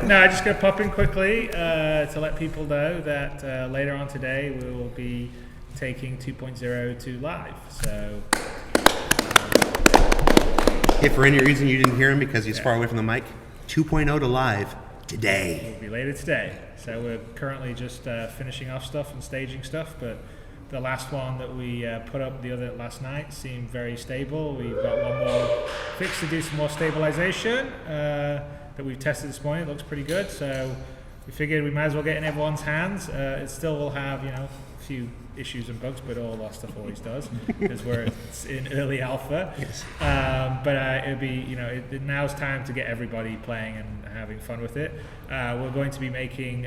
No, I just going to pop in quickly to let people know that later on today we will be taking 2.0 to live. So, If for any reason you didn't hear him because he's far away from the mic, 2.0 to live today. it'll be later today. So we're currently just finishing off stuff and staging stuff, but the last one that we put up last night seemed very stable. We've got one more fix to do some more stabilization that we've tested this morning. It looks pretty good, so we figured we might as well get in everyone's hands. It still will have, a few issues and bugs, but all our stuff always does because we're in early alpha. Yes. But it'll be, now's time to get everybody playing and having fun with it. We're going to be making,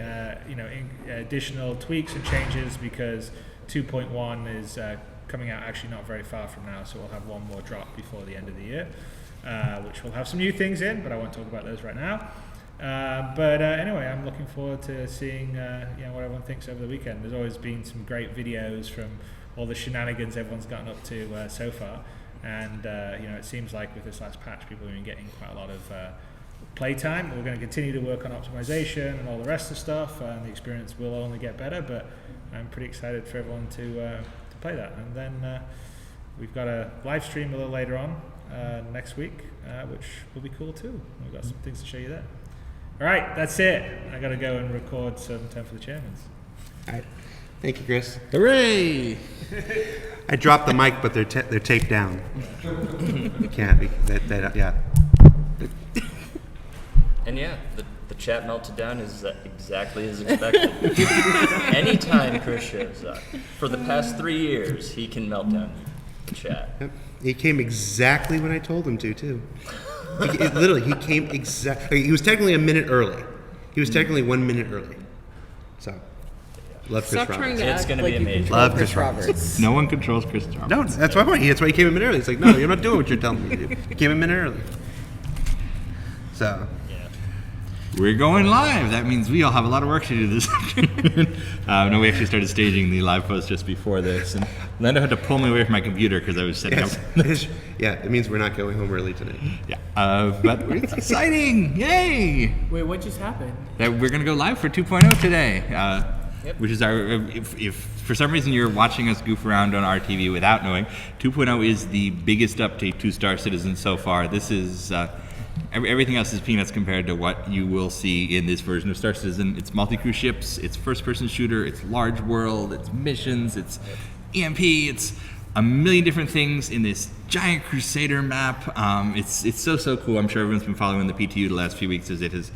additional tweaks and changes because 2.1 is coming out actually not very far from now, so we'll have one more drop before the end of the year, which will have some new things in, but I won't talk about those right now. But anyway, I'm looking forward to seeing what everyone thinks over the weekend. There's always been some great videos from all the shenanigans everyone's gotten up to so far, and it seems like with this last patch, people have been getting quite a lot of playtime. We're going to continue to work on optimization and all the rest of the stuff, and the experience will only get better. But I'm pretty excited for everyone to play that. And then we've got a live stream a little later on next week, which will be cool too. We've got some things to show you there. All right, that's it. I got to go and record some time for the chairmans. All right. Thank you, Chris. Hooray! I dropped the mic, but they're taped down. You can't be. Yeah. And yeah, the chat melted down is exactly as expected. Anytime Chris shows up, for the past 3 years, he can melt down the chat. Yep. He came exactly when I told him to, too. He came exactly. He was technically a minute early. He was technically 1 minute early. So, love Chris Stop Roberts. trying to It's act gonna like be you amazing. control Love Chris Chris Roberts. Roberts. No one controls Chris Roberts. No, that's my point. That's why he came a minute early. It's like, no, you're not doing what you're telling me to do. You came a minute early. So, Yeah. We're going live. That means we all have a lot of work to do this afternoon. No, we actually started staging the live post just before this, and Lando had to pull me away from my computer because I was setting up. Yeah, it means we're not going home early tonight. Yeah, but it's exciting! Yay! Wait, what just happened? That we're gonna go live for 2.0 today, which is our. If for some reason you're watching us goof around on our TV without knowing, 2.0 is the biggest update to Star Citizen so far. This is. Everything else is peanuts compared to what you will see in this version of Star Citizen. It's multi-crew ships, it's first-person shooter, it's large world, it's missions, it's EMP, it's a million different things in this giant Crusader map. It's so cool. I'm sure everyone's been following the PTU the last few weeks as it has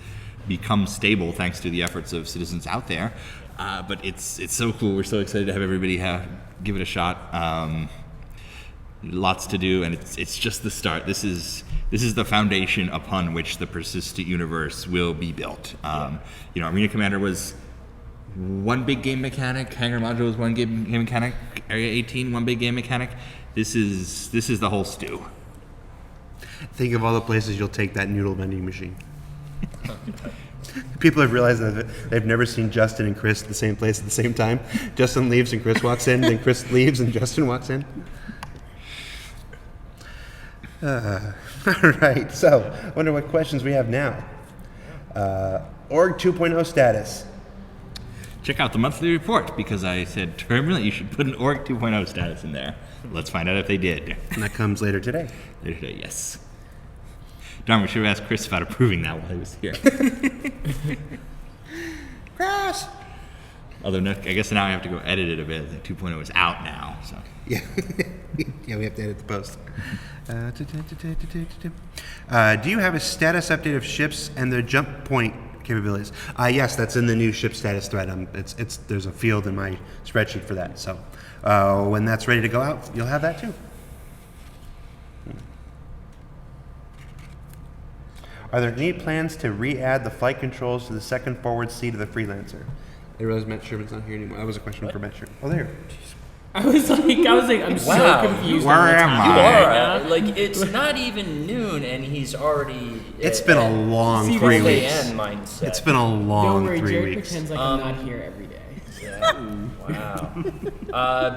become stable thanks to the efforts of citizens out there. But it's so cool. We're so excited to have everybody give it a shot. Lots to do, and it's just the start. This is the foundation upon which the persistent universe will be built. Arena Commander was one big game mechanic. Hangar Module was one game mechanic. Area 18, one big game mechanic. This is the whole stew. Think of all the places you'll take that noodle vending machine. People have realized that they've never seen Justin and Chris at the same place at the same time. Justin leaves and Chris walks in, then Chris leaves and Justin walks in. All right, so I wonder what questions we have now. Org 2.0 status. Check out the monthly report because I said terminally you should put an Org 2.0 status in there. Let's find out if they did. And that comes later today. Later today, yes. Darn, we should have asked Chris about approving that while he was here. Chris! Although, no, I guess now I have to go edit it a bit. The 2.0 is out now, so. Yeah, yeah, we have to edit the post. Do you have a status update of ships and their jump point capabilities? Yes, that's in the new ship status thread. There's a field in my spreadsheet for that. So when that's ready to go out, you'll have that too. Are there any plans to re-add the flight controls to the second forward seat of the Freelancer? I realize Matt Sherman's not here anymore. That was a question for Matt Sherman. Oh, there. I was like, I'm Wow. so confused. Where on what's am happening I? right now. Like, it's not even noon and he's already. It's been a long See, 3 this weeks. AN mindset. It's been a Don't long worry, 3 Jared weeks. pretends like I'm not here every day. Wow.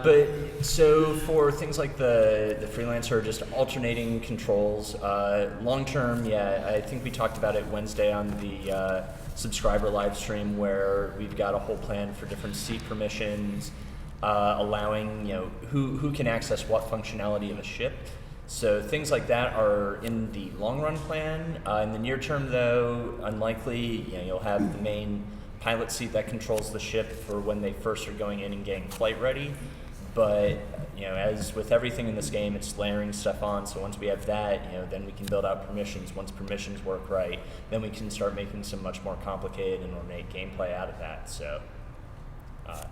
But so for things like the Freelancer, just alternating controls, long term, yeah, I think we talked about it Wednesday on the subscriber live stream where we've got a whole plan for different seat permissions, allowing who can access what functionality of a ship. So things like that are in the long run plan. In the near term, though, unlikely. You'll have the main pilot seat that controls the ship for when they first are going in and getting flight ready. But as with everything in this game, it's layering stuff on. So once we have that, then we can build out permissions. Once permissions work right, then we can start making some much more complicated and ornate gameplay out of that. So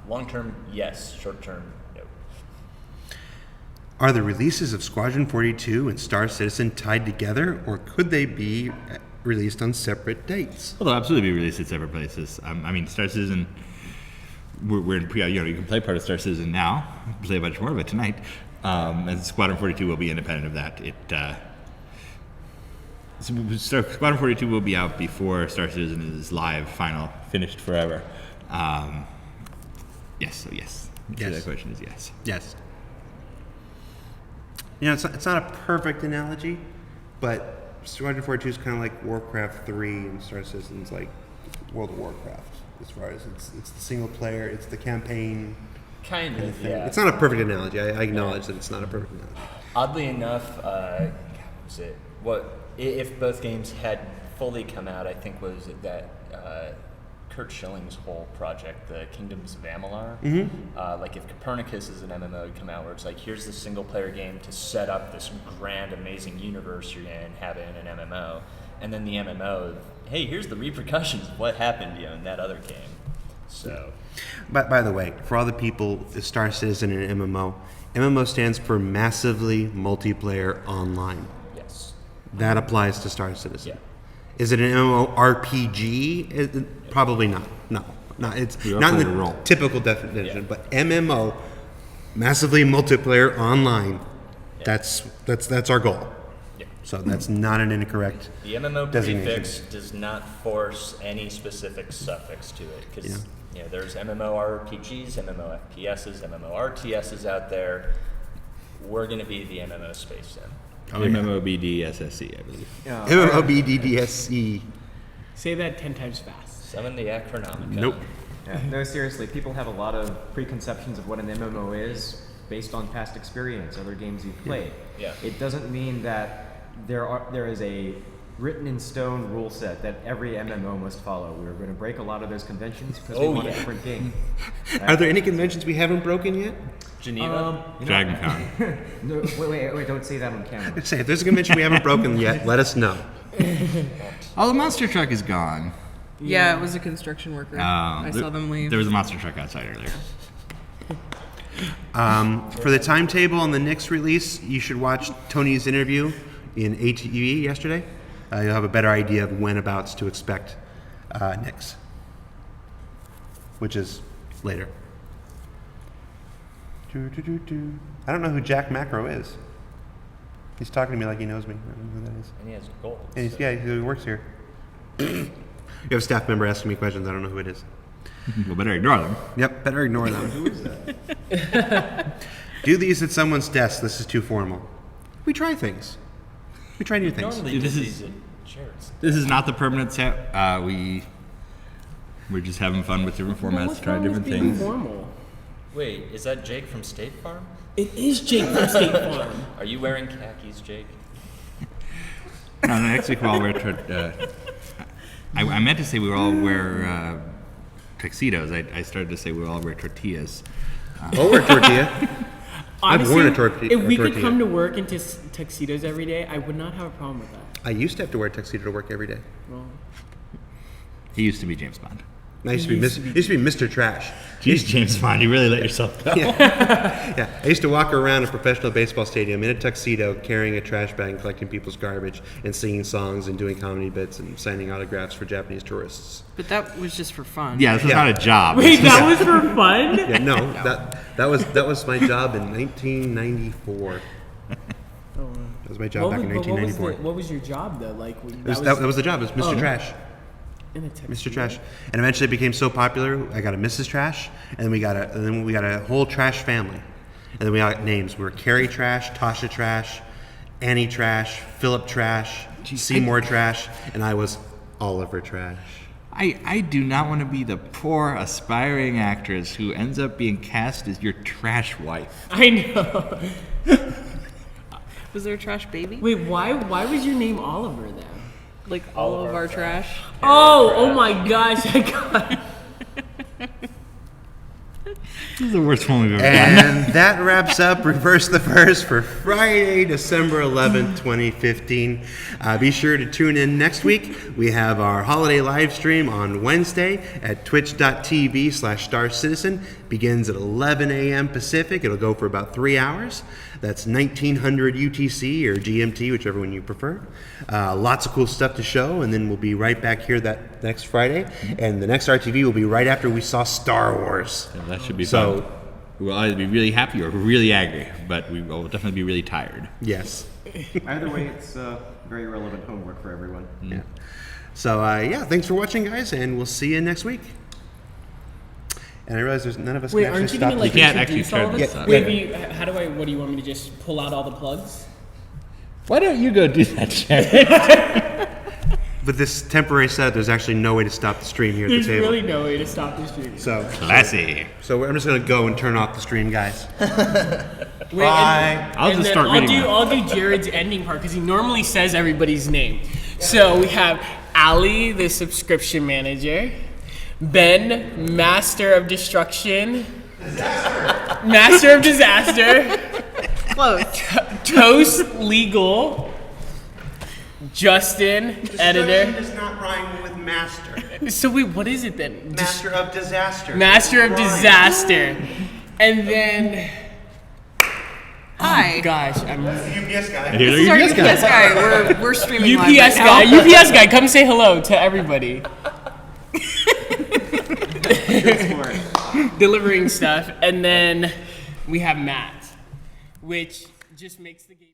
long term, yes. Short term, no. Are the releases of Squadron 42 and Star Citizen tied together, or could they be released on separate dates? Well, they'll absolutely be released at separate places. I mean, Star Citizen, we're in pre, you can play part of Star Citizen now, play a bunch more of it tonight, and Squadron 42 will be independent of that. Squadron 42 will be out before Star Citizen is live, final, finished forever. Yes, so yes. So Yes. that question is yes. Yes. It's not a perfect analogy, but Squadron 42 is kind of like Warcraft 3, and Star Citizen's like World of Warcraft, as far as it's the single player, it's the campaign Kind kind of of, thing. yeah. It's not a perfect analogy. I acknowledge that it's not a perfect analogy. Oddly enough, what was it? If both games had fully come out, I think was it that Kurt Schilling's whole project, the Kingdoms of Amalur. Like if Copernicus is an MMO, would come out where it's like, here's the single player game to set up this grand, amazing universe you're gonna inhabit in an MMO, and then the MMO, hey, here's the repercussions of what happened in that other game. So. But by the way, for all the people, Star Citizen and MMO stands for Massively Multiplayer Online. Yes. That applies to Star Citizen. Yeah. Is it an MMORPG? Probably not. No, it's We are not in playing the a role. typical definition. Yeah. But MMO, Massively Multiplayer Online. Yeah. That's our goal. Yeah. So that's not an incorrect. The MMO designation. prefix does not force any specific suffix to it because there's MMORPGs, MMOFPSs, MMORTSs out there. We're going to be the MMO space sim. MMOBDSSE, I believe. MMOBDDSE. Say that 10 times fast. Summon the Acronomicon. Nope. Yeah, no, seriously, people have a lot of preconceptions of what an MMO is based on past experience, other games you've played. Yeah. It doesn't mean that there is a written in stone rule set that every MMO must follow. We're going to break a lot of those conventions because we want a different game. Are there any conventions we haven't broken yet? Geneva? Dragon Con. No, wait, don't say that on camera. Say, if there's a convention we haven't broken yet, let us know. Oh, the monster truck is gone. Yeah, it was a construction worker. I saw them leave. There was a monster truck outside earlier. For the timetable on the Knicks release, you should watch Tony's interview in ATE yesterday. You'll have a better idea of whenabouts to expect Knicks, which is later. I don't know who Jack Macro is. He's talking to me like he knows me. I don't know who that is. And he has gold. And he works here. You have a staff member asking me questions. I don't know who it is. Well, better ignore them. Yep, better ignore them. Who is that? Do these at someone's desk. This is too formal. We try things. We try new things. Normally This do is- these at chairs. This is not the permanent set. We're just having fun with different formats, trying different things. Formal? Wait, is that Jake from State Farm? It is Jake from State Farm. Are you wearing khakis, Jake? No, next week we'll all wear. I meant to say we will all wear tuxedos. I started to say we will all wear tortillas. I'll wear tortilla. I've worn a tortilla. If we could come to work in tuxedos every day, I would not have a problem with that. I used to have to wear a tuxedo to work every day. Well, He used to be James Bond. I used to be Mr. Trash. Jeez, James Bond, you really let yourself go. Yeah, I used to walk around a professional baseball stadium in a tuxedo, carrying a trash bag and collecting people's garbage, and singing songs and doing comedy bits and signing autographs for Japanese tourists. But that was just for fun. Yeah, this was not a job. wait, that was for fun? Yeah, no, that was my job in 1994. That was my job back in 1994. What was your job though? Like That was the job. It was Mr. Trash. in a tuxedo. Mr. Trash, and eventually it became so popular. I got a Mrs. Trash, and then we got a whole Trash family, and then we got names. We were Carrie Trash, Tasha Trash, Annie Trash, Philip Trash, Seymour Trash, and I was Oliver Trash. I do not want to be the poor aspiring actress who ends up being cast as your trash wife. I know. Was there a trash baby? Wait, why was your name Oliver then? Like all of our trash? Oh my gosh! I got. This is the worst one we've ever done. And that wraps up Reverse the Verse for Friday, December 11th, 2015. Be sure to tune in next week. We have our holiday live stream on Wednesday at twitch.tv/Star Citizen. Begins at 11 a.m. Pacific. It'll go for about 3 hours. That's 1900 UTC or GMT, whichever one you prefer. Lots of cool stuff to show, and then we'll be right back here that next Friday. And the next RTV will be right after we saw Star Wars. Yeah, that should be So- fun. We'll either be really happy or really angry, but we will definitely be really tired. Yes. Either way, it's very relevant homework for everyone. Yeah. So, thanks for watching, guys, and we'll see you next week. And I realize there's none of us Wait, can aren't actually you gonna stop like You can't introduce actually all of try this? to- Wait, what do you want me to just pull out all the plugs? Why don't you go do that, Jared? With this temporary setup, there's actually no way to stop the stream here at There's the table. really no way to stop this stream. So Classy. I'm just going to go and turn off the stream, guys. Wait, Bye. I'll just start reading them. I'll do Jared's ending part because he normally says everybody's name. So we have Ali, the subscription manager. Ben, Master of Destruction. Master of Disaster. Close. Toast Legal. Justin, editor. does not rhyme with master. So wait, what is it then? Master of disaster. Master of Disaster. And then, Hi. gosh, I'm UPS guy. Here This is our you go. UPS guy. We're streaming live UPS right guy. now. UPS guy, come say hello to everybody. Delivering stuff, and then we have Matt, which just makes the game.